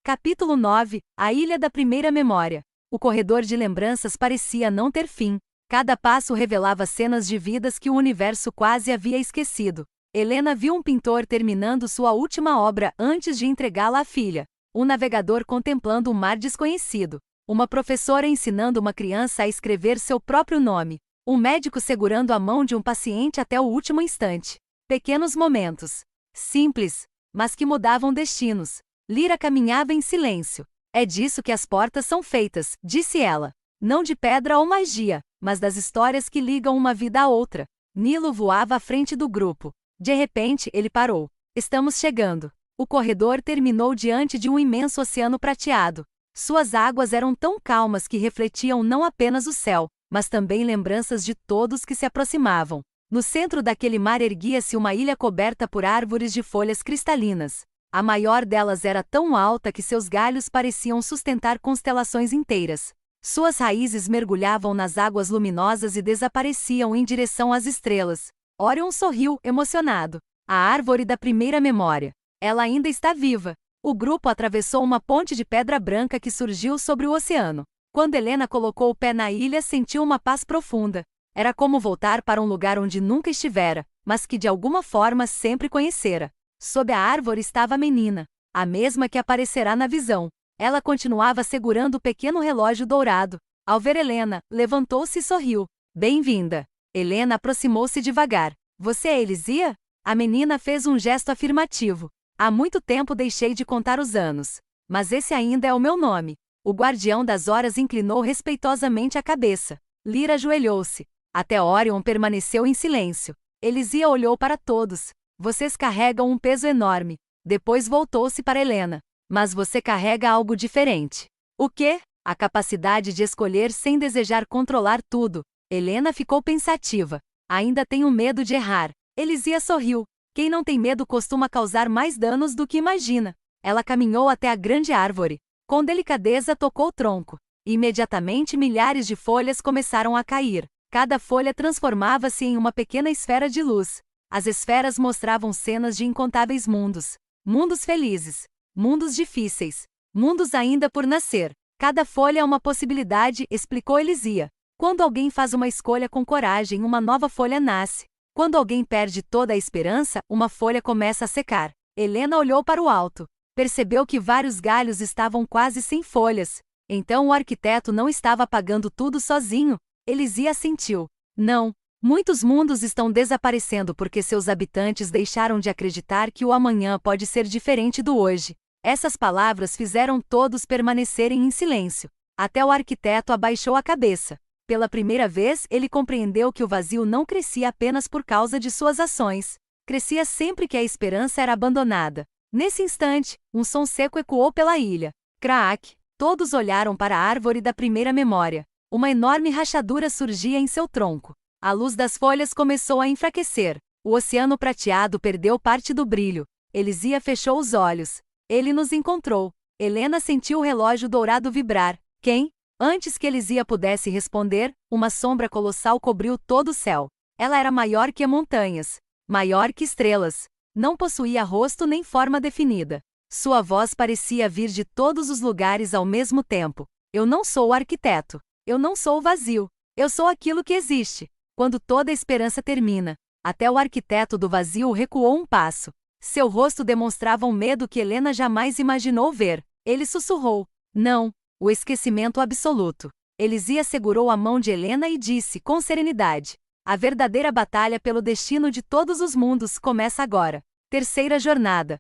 Capítulo 9 – A Ilha da Primeira Memória. O corredor de lembranças parecia não ter fim. Cada passo revelava cenas de vidas que o universo quase havia esquecido. Helena viu um pintor terminando sua última obra antes de entregá-la à filha. Um navegador contemplando um mar desconhecido. Uma professora ensinando uma criança a escrever seu próprio nome. Um médico segurando a mão de um paciente até o último instante. Pequenos momentos. Simples, mas que mudavam destinos. Lyra caminhava em silêncio. É disso que as portas são feitas, disse ela. Não de pedra ou magia, mas das histórias que ligam uma vida à outra. Nilo voava à frente do grupo. De repente, ele parou. Estamos chegando. O corredor terminou diante de um imenso oceano prateado. Suas águas eram tão calmas que refletiam não apenas o céu, mas também lembranças de todos que se aproximavam. No centro daquele mar erguia-se uma ilha coberta por árvores de folhas cristalinas. A maior delas era tão alta que seus galhos pareciam sustentar constelações inteiras. Suas raízes mergulhavam nas águas luminosas e desapareciam em direção às estrelas. Orion sorriu, emocionado. A árvore da primeira memória. Ela ainda está viva. O grupo atravessou uma ponte de pedra branca que surgiu sobre o oceano. Quando Helena colocou o pé na ilha, sentiu uma paz profunda. Era como voltar para um lugar onde nunca estivera, mas que de alguma forma sempre conhecera. Sob a árvore estava a menina, a mesma que aparecerá na visão. Ela continuava segurando o pequeno relógio dourado. Ao ver Helena, levantou-se e sorriu. Bem-vinda. Helena aproximou-se devagar. Você é Elisia? A menina fez um gesto afirmativo. Há muito tempo deixei de contar os anos. Mas esse ainda é o meu nome. O guardião das horas inclinou respeitosamente a cabeça. Lyra ajoelhou-se. Até Orion permaneceu em silêncio. Elisia olhou para todos. Vocês carregam um peso enorme. Depois voltou-se para Helena. Mas você carrega algo diferente. O quê? A capacidade de escolher sem desejar controlar tudo. Helena ficou pensativa. Ainda tenho medo de errar. Elisia sorriu. Quem não tem medo costuma causar mais danos do que imagina. Ela caminhou até a grande árvore. Com delicadeza tocou o tronco. Imediatamente milhares de folhas começaram a cair. Cada folha transformava-se em uma pequena esfera de luz. As esferas mostravam cenas de incontáveis mundos. Mundos felizes. Mundos difíceis. Mundos ainda por nascer. Cada folha é uma possibilidade, explicou Elisia. Quando alguém faz uma escolha com coragem, uma nova folha nasce. Quando alguém perde toda a esperança, uma folha começa a secar. Helena olhou para o alto. Percebeu que vários galhos estavam quase sem folhas. Então o arquiteto não estava apagando tudo sozinho. Elisia assentiu. Não. Muitos mundos estão desaparecendo porque seus habitantes deixaram de acreditar que o amanhã pode ser diferente do hoje. Essas palavras fizeram todos permanecerem em silêncio. Até o arquiteto abaixou a cabeça. Pela primeira vez, ele compreendeu que o vazio não crescia apenas por causa de suas ações. Crescia sempre que a esperança era abandonada. Nesse instante, um som seco ecoou pela ilha. Craak! Todos olharam para a árvore da primeira memória. Uma enorme rachadura surgia em seu tronco. A luz das folhas começou a enfraquecer. O oceano prateado perdeu parte do brilho. Elisia fechou os olhos. Ele nos encontrou. Helena sentiu o relógio dourado vibrar. Quem? Antes que Elisia pudesse responder, uma sombra colossal cobriu todo o céu. Ela era maior que montanhas. Maior que estrelas. Não possuía rosto nem forma definida. Sua voz parecia vir de todos os lugares ao mesmo tempo. Eu não sou o arquiteto. Eu não sou o vazio. Eu sou aquilo que existe. Quando toda a esperança termina, até o arquiteto do vazio recuou um passo. Seu rosto demonstrava um medo que Helena jamais imaginou ver. Ele sussurrou: não, o esquecimento absoluto. Elisia segurou a mão de Helena e disse com serenidade: a verdadeira batalha pelo destino de todos os mundos começa agora. Terceira jornada.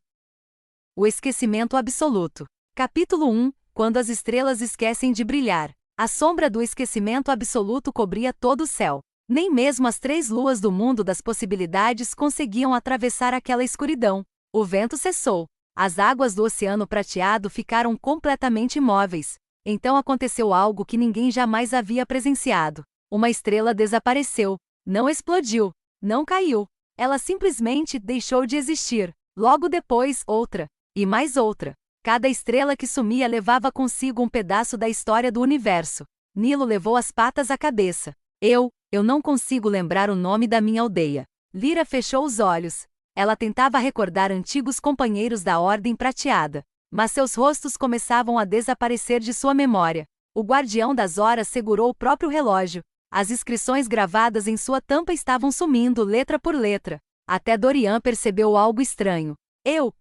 O esquecimento absoluto. Capítulo 1. Quando as estrelas esquecem de brilhar. A sombra do esquecimento absoluto cobria todo o céu. Nem mesmo as 3 luas do mundo das possibilidades conseguiam atravessar aquela escuridão. O vento cessou. As águas do oceano prateado ficaram completamente imóveis. Então aconteceu algo que ninguém jamais havia presenciado. Uma estrela desapareceu. Não explodiu. Não caiu. Ela simplesmente deixou de existir. Logo depois, outra. E mais outra. Cada estrela que sumia levava consigo um pedaço da história do universo. Nilo levou as patas à cabeça. Eu não consigo lembrar o nome da minha aldeia. Lyra fechou os olhos. Ela tentava recordar antigos companheiros da Ordem Prateada. Mas seus rostos começavam a desaparecer de sua memória. O guardião das horas segurou o próprio relógio. As inscrições gravadas em sua tampa estavam sumindo letra por letra. Até Dorian percebeu algo estranho.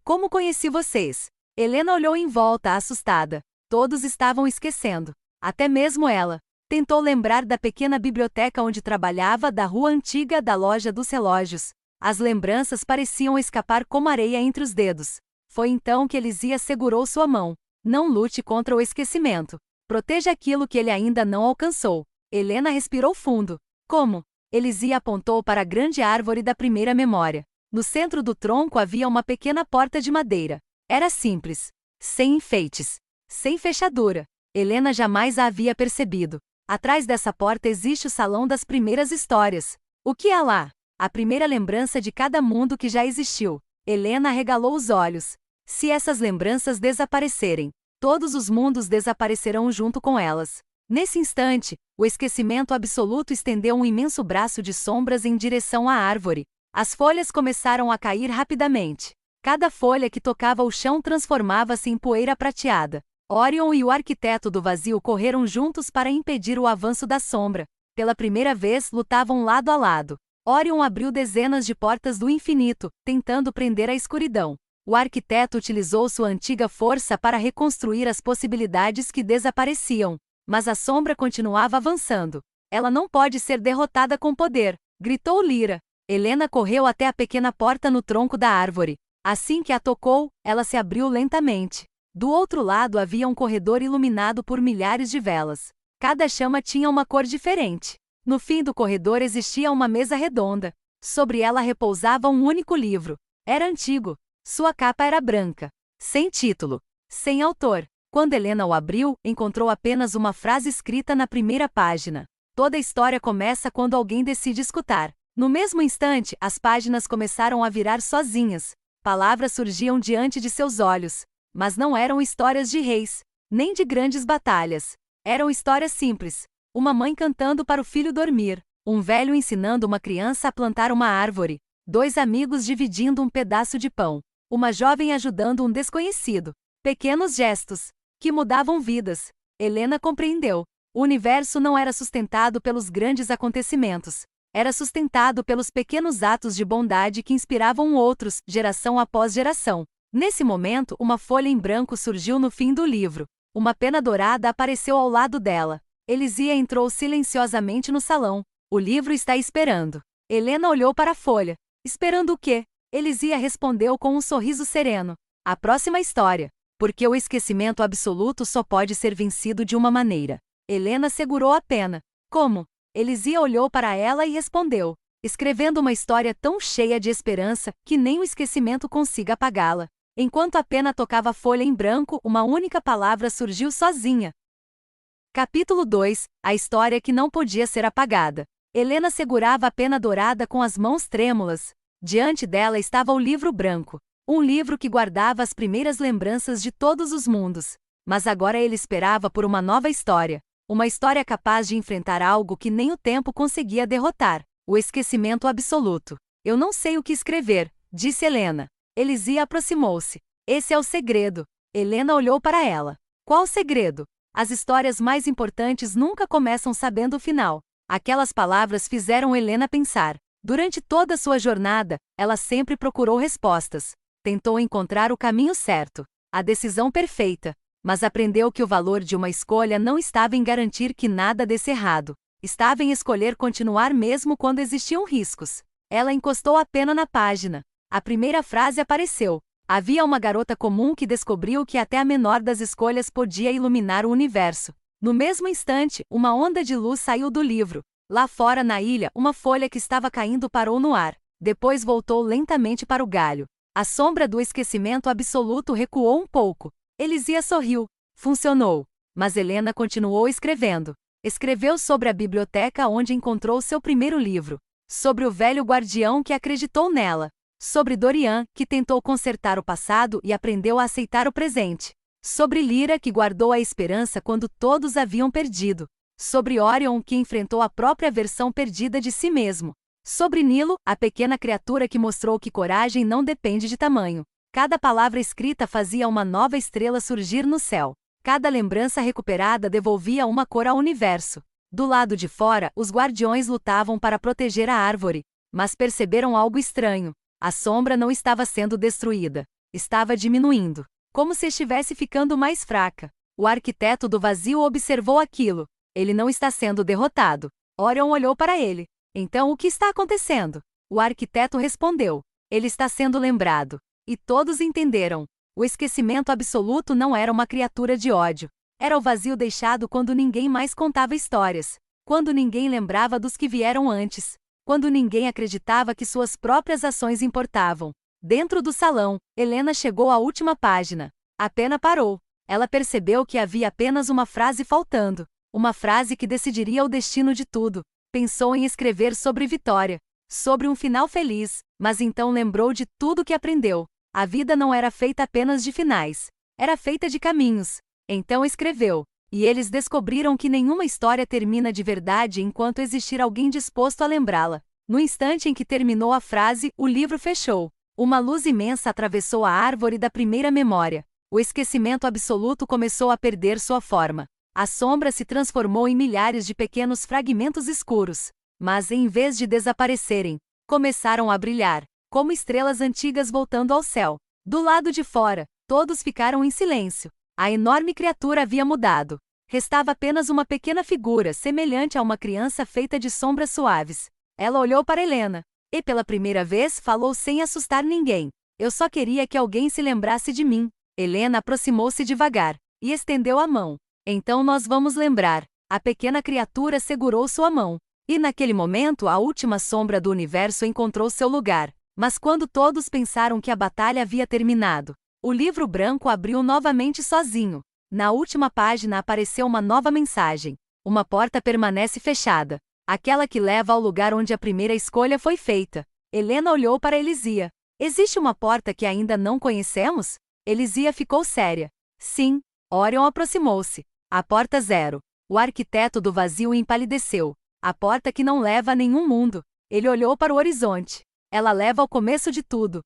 Como conheci vocês? Helena olhou em volta, assustada. Todos estavam esquecendo. Até mesmo ela. Tentou lembrar da pequena biblioteca onde trabalhava, da rua antiga, da loja dos relógios. As lembranças pareciam escapar como areia entre os dedos. Foi então que Elisia segurou sua mão. Não lute contra o esquecimento. Proteja aquilo que ele ainda não alcançou. Helena respirou fundo. Como? Elisia apontou para a grande árvore da primeira memória. No centro do tronco havia uma pequena porta de madeira. Era simples. Sem enfeites. Sem fechadura. Helena jamais a havia percebido. Atrás dessa porta existe o salão das primeiras histórias. O que há lá? A primeira lembrança de cada mundo que já existiu. Helena arregalou os olhos. Se essas lembranças desaparecerem, todos os mundos desaparecerão junto com elas. Nesse instante, o esquecimento absoluto estendeu um imenso braço de sombras em direção à árvore. As folhas começaram a cair rapidamente. Cada folha que tocava o chão transformava-se em poeira prateada. Orion e o arquiteto do vazio correram juntos para impedir o avanço da sombra. Pela primeira vez, lutavam lado a lado. Orion abriu dezenas de portas do infinito, tentando prender a escuridão. O arquiteto utilizou sua antiga força para reconstruir as possibilidades que desapareciam. Mas a sombra continuava avançando. Ela não pode ser derrotada com poder, gritou Lyra. Helena correu até a pequena porta no tronco da árvore. Assim que a tocou, ela se abriu lentamente. Do outro lado havia um corredor iluminado por milhares de velas. Cada chama tinha uma cor diferente. No fim do corredor existia uma mesa redonda. Sobre ela repousava um único livro. Era antigo. Sua capa era branca. Sem título. Sem autor. Quando Helena o abriu, encontrou apenas uma frase escrita na primeira página. Toda história começa quando alguém decide escutar. No mesmo instante, as páginas começaram a virar sozinhas. Palavras surgiam diante de seus olhos. Mas não eram histórias de reis, nem de grandes batalhas. Eram histórias simples. Uma mãe cantando para o filho dormir. Um velho ensinando uma criança a plantar uma árvore. 2 amigos dividindo um pedaço de pão. Uma jovem ajudando um desconhecido. Pequenos gestos que mudavam vidas. Helena compreendeu. O universo não era sustentado pelos grandes acontecimentos. Era sustentado pelos pequenos atos de bondade que inspiravam outros, geração após geração. Nesse momento, uma folha em branco surgiu no fim do livro. Uma pena dourada apareceu ao lado dela. Elisia entrou silenciosamente no salão. O livro está esperando. Helena olhou para a folha. Esperando o quê? Elisia respondeu com um sorriso sereno. A próxima história. Porque o esquecimento absoluto só pode ser vencido de uma maneira. Helena segurou a pena. Como? Elisia olhou para ela e respondeu. Escrevendo uma história tão cheia de esperança que nem o esquecimento consiga apagá-la. Enquanto a pena tocava a folha em branco, uma única palavra surgiu sozinha. Capítulo 2. A história que não podia ser apagada. Helena segurava a pena dourada com as mãos trêmulas. Diante dela estava o livro branco. Um livro que guardava as primeiras lembranças de todos os mundos. Mas agora ele esperava por uma nova história. Uma história capaz de enfrentar algo que nem o tempo conseguia derrotar. O esquecimento absoluto. Eu não sei o que escrever, disse Helena. Elisia aproximou-se. Esse é o segredo. Helena olhou para ela. Qual segredo? As histórias mais importantes nunca começam sabendo o final. Aquelas palavras fizeram Helena pensar. Durante toda sua jornada, ela sempre procurou respostas. Tentou encontrar o caminho certo, a decisão perfeita, mas aprendeu que o valor de uma escolha não estava em garantir que nada desse errado. Estava em escolher continuar mesmo quando existiam riscos. Ela encostou a pena na página. A primeira frase apareceu. Havia uma garota comum que descobriu que até a menor das escolhas podia iluminar o universo. No mesmo instante, uma onda de luz saiu do livro. Lá fora na ilha, uma folha que estava caindo parou no ar. Depois voltou lentamente para o galho. A sombra do esquecimento absoluto recuou um pouco. Elisia sorriu. Funcionou. Mas Helena continuou escrevendo. Escreveu sobre a biblioteca onde encontrou seu primeiro livro. Sobre o velho guardião que acreditou nela. Sobre Dorian, que tentou consertar o passado e aprendeu a aceitar o presente. Sobre Lyra, que guardou a esperança quando todos haviam perdido. Sobre Orion, que enfrentou a própria versão perdida de si mesmo. Sobre Nilo, a pequena criatura que mostrou que coragem não depende de tamanho. Cada palavra escrita fazia uma nova estrela surgir no céu. Cada lembrança recuperada devolvia uma cor ao universo. Do lado de fora, os guardiões lutavam para proteger a árvore. Mas perceberam algo estranho. A sombra não estava sendo destruída. Estava diminuindo. Como se estivesse ficando mais fraca. O arquiteto do vazio observou aquilo. Ele não está sendo derrotado. Orion olhou para ele. Então o que está acontecendo? O arquiteto respondeu. Ele está sendo lembrado. E todos entenderam. O esquecimento absoluto não era uma criatura de ódio. Era o vazio deixado quando ninguém mais contava histórias. Quando ninguém lembrava dos que vieram antes. Quando ninguém acreditava que suas próprias ações importavam. Dentro do salão, Helena chegou à última página. A pena parou. Ela percebeu que havia apenas uma frase faltando. Uma frase que decidiria o destino de tudo. Pensou em escrever sobre vitória. Sobre um final feliz, mas então lembrou de tudo que aprendeu. A vida não era feita apenas de finais. Era feita de caminhos. Então escreveu. E eles descobriram que nenhuma história termina de verdade enquanto existir alguém disposto a lembrá-la. No instante em que terminou a frase, o livro fechou. Uma luz imensa atravessou a árvore da primeira memória. O esquecimento absoluto começou a perder sua forma. A sombra se transformou em milhares de pequenos fragmentos escuros. Mas, em vez de desaparecerem, começaram a brilhar, como estrelas antigas voltando ao céu. Do lado de fora, todos ficaram em silêncio. A enorme criatura havia mudado. Restava apenas uma pequena figura, semelhante a uma criança feita de sombras suaves. Ela olhou para Helena. E pela primeira vez falou sem assustar ninguém. Eu só queria que alguém se lembrasse de mim. Helena aproximou-se devagar e estendeu a mão. Então nós vamos lembrar. A pequena criatura segurou sua mão. E naquele momento a última sombra do universo encontrou seu lugar. Mas quando todos pensaram que a batalha havia terminado, o livro branco abriu novamente sozinho. Na última página apareceu uma nova mensagem. Uma porta permanece fechada. Aquela que leva ao lugar onde a primeira escolha foi feita. Helena olhou para Elisia. Existe uma porta que ainda não conhecemos? Elisia ficou séria. Sim. Orion aproximou-se. A porta 0. O arquiteto do vazio empalideceu. A porta que não leva a nenhum mundo. Ele olhou para o horizonte. Ela leva ao começo de tudo.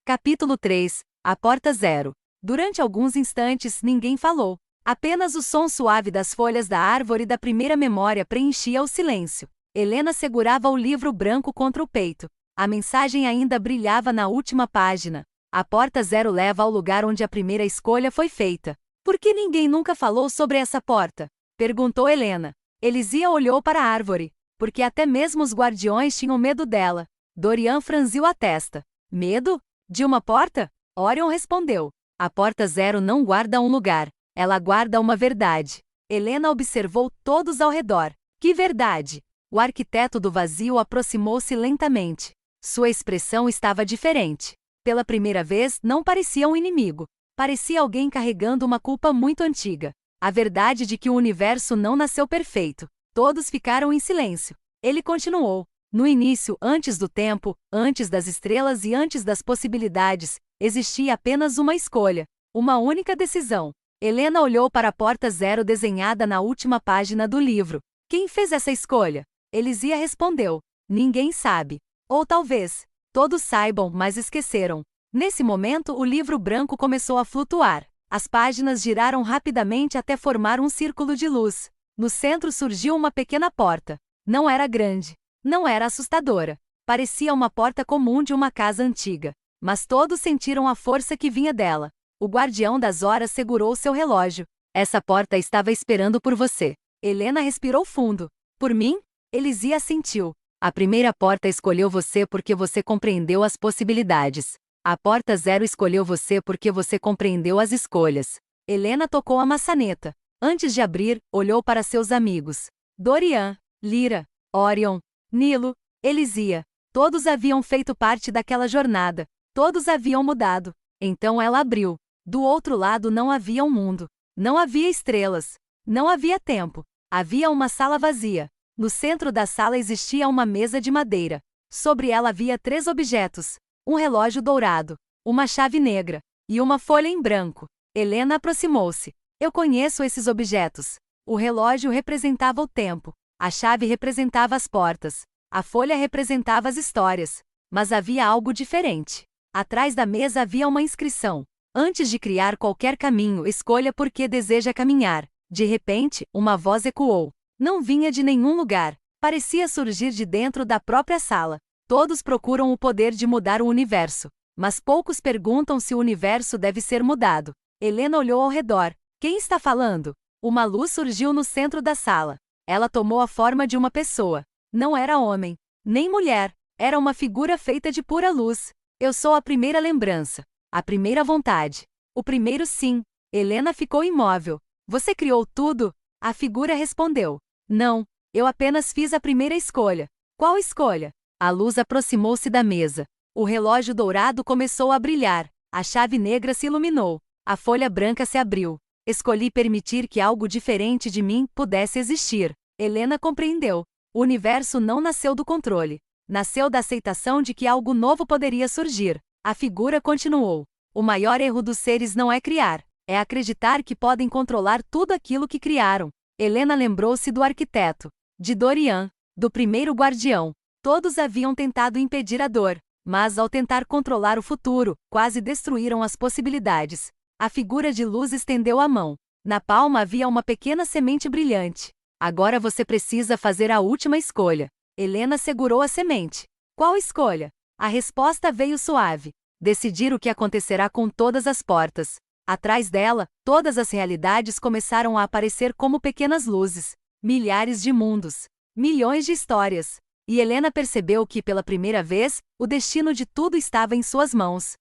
Capítulo 3. A porta 0. Durante alguns instantes ninguém falou. Apenas o som suave das folhas da árvore da primeira memória preenchia o silêncio. Helena segurava o livro branco contra o peito. A mensagem ainda brilhava na última página. A porta 0 leva ao lugar onde a primeira escolha foi feita. Por que ninguém nunca falou sobre essa porta? Perguntou Helena. Elisia olhou para a árvore. porque até mesmo os guardiões tinham medo dela. Dorian franziu a testa. Medo? De uma porta? Orion respondeu. A porta 0 não guarda um lugar, ela guarda uma verdade. Helena observou todos ao redor. Que verdade? O arquiteto do vazio aproximou-se lentamente. Sua expressão estava diferente. Pela primeira vez, não parecia um inimigo. Parecia alguém carregando uma culpa muito antiga. A verdade de que o universo não nasceu perfeito. Todos ficaram em silêncio. Ele continuou. No início, antes do tempo, antes das estrelas e antes das possibilidades, existia apenas uma escolha. Uma única decisão. Helena olhou para a porta 0 desenhada na última página do livro. Quem fez essa escolha? Elisia respondeu. Ninguém sabe. Ou talvez, todos saibam, mas esqueceram. Nesse momento, o livro branco começou a flutuar. As páginas giraram rapidamente até formar um círculo de luz. No centro surgiu uma pequena porta. Não era grande. Não era assustadora. Parecia uma porta comum de uma casa antiga. Mas todos sentiram a força que vinha dela. O guardião das horas segurou seu relógio. Essa porta estava esperando por você. Helena respirou fundo. Por mim? Elisia assentiu. A primeira porta escolheu você porque você compreendeu as possibilidades. A porta 0 escolheu você porque você compreendeu as escolhas. Helena tocou a maçaneta. Antes de abrir, olhou para seus amigos. Dorian, Lyra, Orion, Nilo, Elisia. Todos haviam feito parte daquela jornada. Todos haviam mudado. Então ela abriu. Do outro lado não havia um mundo. Não havia estrelas. Não havia tempo. Havia uma sala vazia. No centro da sala existia uma mesa de madeira. Sobre ela havia 3 objetos. Um relógio dourado, uma chave negra e uma folha em branco. Helena aproximou-se. Eu conheço esses objetos. O relógio representava o tempo. A chave representava as portas. A folha representava as histórias. Mas havia algo diferente. Atrás da mesa havia uma inscrição. Antes de criar qualquer caminho, escolha por que deseja caminhar. De repente, uma voz ecoou. Não vinha de nenhum lugar. Parecia surgir de dentro da própria sala. Todos procuram o poder de mudar o universo. Mas poucos perguntam se o universo deve ser mudado. Helena olhou ao redor. Quem está falando? Uma luz surgiu no centro da sala. Ela tomou a forma de uma pessoa. Não era homem, nem mulher. Era uma figura feita de pura luz. Eu sou a primeira lembrança. A primeira vontade. O primeiro sim. Helena ficou imóvel. Você criou tudo? A figura respondeu. Não, eu apenas fiz a primeira escolha. Qual escolha? A luz aproximou-se da mesa. O relógio dourado começou a brilhar. A chave negra se iluminou. A folha branca se abriu. Escolhi permitir que algo diferente de mim pudesse existir. Helena compreendeu. O universo não nasceu do controle. Nasceu da aceitação de que algo novo poderia surgir. A figura continuou. O maior erro dos seres não é criar. É acreditar que podem controlar tudo aquilo que criaram. Helena lembrou-se do arquiteto. De Dorian. Do primeiro guardião. Todos haviam tentado impedir a dor. Mas ao tentar controlar o futuro, quase destruíram as possibilidades. A figura de luz estendeu a mão. Na palma havia uma pequena semente brilhante. Agora você precisa fazer a última escolha. Helena segurou a semente. Qual escolha? A resposta veio suave. Decidir o que acontecerá com todas as portas. Atrás dela, todas as realidades começaram a aparecer como pequenas luzes. Milhares de mundos. Milhões de histórias. E Helena percebeu que, pela primeira vez, o destino de tudo estava em suas mãos.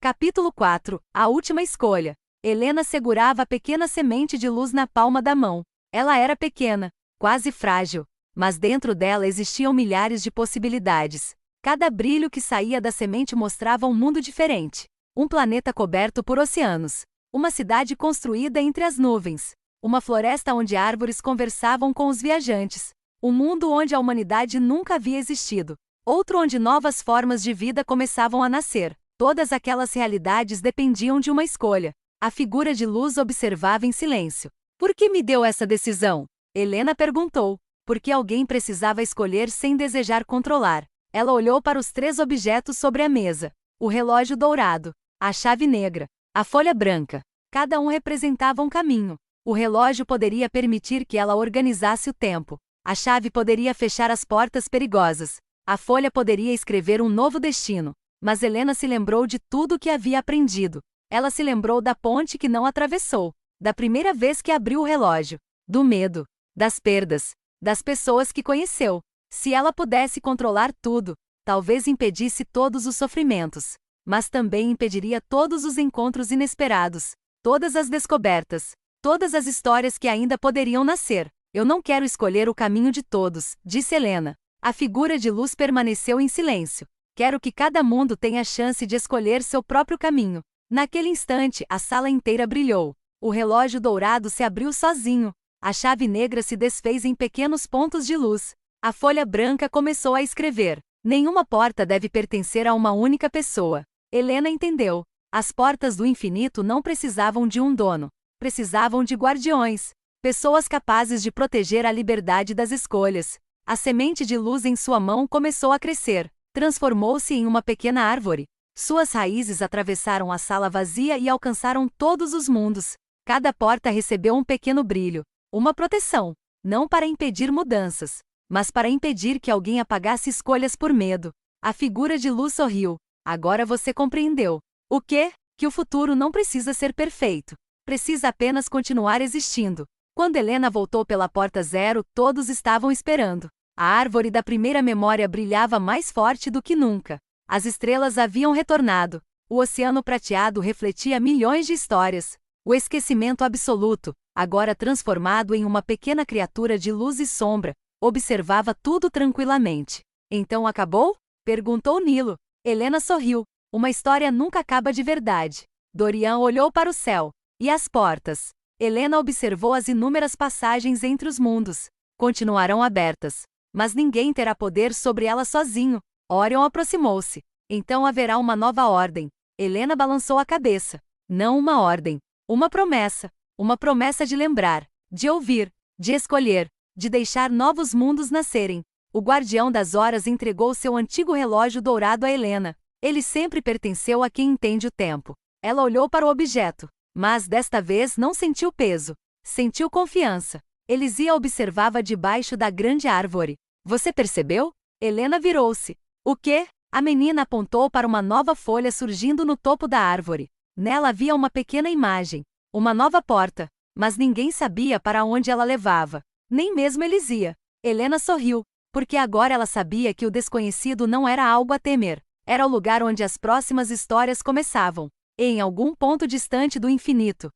Capítulo 4. A última escolha. Helena segurava a pequena semente de luz na palma da mão. Ela era pequena, quase frágil, mas dentro dela existiam milhares de possibilidades. Cada brilho que saía da semente mostrava um mundo diferente. Um planeta coberto por oceanos. Uma cidade construída entre as nuvens. Uma floresta onde árvores conversavam com os viajantes. Um mundo onde a humanidade nunca havia existido. Outro onde novas formas de vida começavam a nascer. Todas aquelas realidades dependiam de uma escolha. A figura de luz observava em silêncio. Por que me deu essa decisão? Helena perguntou. Porque alguém precisava escolher sem desejar controlar. Ela olhou para os 3 objetos sobre a mesa. O relógio dourado. A chave negra. A folha branca. Cada um representava um caminho. O relógio poderia permitir que ela organizasse o tempo. A chave poderia fechar as portas perigosas. A folha poderia escrever um novo destino. Mas Helena se lembrou de tudo o que havia aprendido. Ela se lembrou da ponte que não atravessou. Da primeira vez que abriu o relógio. Do medo. Das perdas. das pessoas que conheceu. Se ela pudesse controlar tudo, talvez impedisse todos os sofrimentos, mas também impediria todos os encontros inesperados, todas as descobertas, todas as histórias que ainda poderiam nascer. Eu não quero escolher o caminho de todos, disse Helena. A figura de luz permaneceu em silêncio. Quero que cada mundo tenha a chance de escolher seu próprio caminho. Naquele instante, a sala inteira brilhou. O relógio dourado se abriu sozinho. A chave negra se desfez em pequenos pontos de luz. A folha branca começou a escrever. Nenhuma porta deve pertencer a uma única pessoa. Helena entendeu. As portas do infinito não precisavam de um dono. Precisavam de guardiões. Pessoas capazes de proteger a liberdade das escolhas. A semente de luz em sua mão começou a crescer. Transformou-se em uma pequena árvore. Suas raízes atravessaram a sala vazia e alcançaram todos os mundos. Cada porta recebeu um pequeno brilho. Uma proteção. Não para impedir mudanças, mas para impedir que alguém apagasse escolhas por medo. A figura de luz sorriu. Agora você compreendeu. O quê? Que o futuro não precisa ser perfeito. Precisa apenas continuar existindo. Quando Helena voltou pela porta 0, todos estavam esperando. A árvore da primeira memória brilhava mais forte do que nunca. As estrelas haviam retornado. O oceano prateado refletia milhões de histórias. O esquecimento absoluto, agora transformado em uma pequena criatura de luz e sombra, observava tudo tranquilamente. Então acabou? Perguntou Nilo. Helena sorriu. Uma história nunca acaba de verdade. Dorian olhou para o céu. E as portas? Helena observou as inúmeras passagens entre os mundos. Continuarão abertas. Mas ninguém terá poder sobre elas sozinho. Orion aproximou-se. Então haverá uma nova ordem. Helena balançou a cabeça. Não uma ordem. Uma promessa. Uma promessa de lembrar, de ouvir, de escolher, de deixar novos mundos nascerem. O guardião das horas entregou seu antigo relógio dourado a Helena. Ele sempre pertenceu a quem entende o tempo. Ela olhou para o objeto, mas desta vez não sentiu peso. Sentiu confiança. Elisia observava debaixo da grande árvore. Você percebeu? Helena virou-se. O quê? A menina apontou para uma nova folha surgindo no topo da árvore. Nela havia uma pequena imagem. Uma nova porta. Mas ninguém sabia para onde ela levava. Nem mesmo Elisia. Helena sorriu, porque agora ela sabia que o desconhecido não era algo a temer. Era o lugar onde as próximas histórias começavam. Em algum ponto distante do infinito.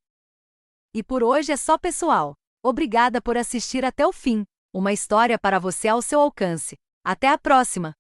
E por hoje é só, pessoal. Obrigada por assistir até o fim. Uma história para você ao seu alcance. Até a próxima!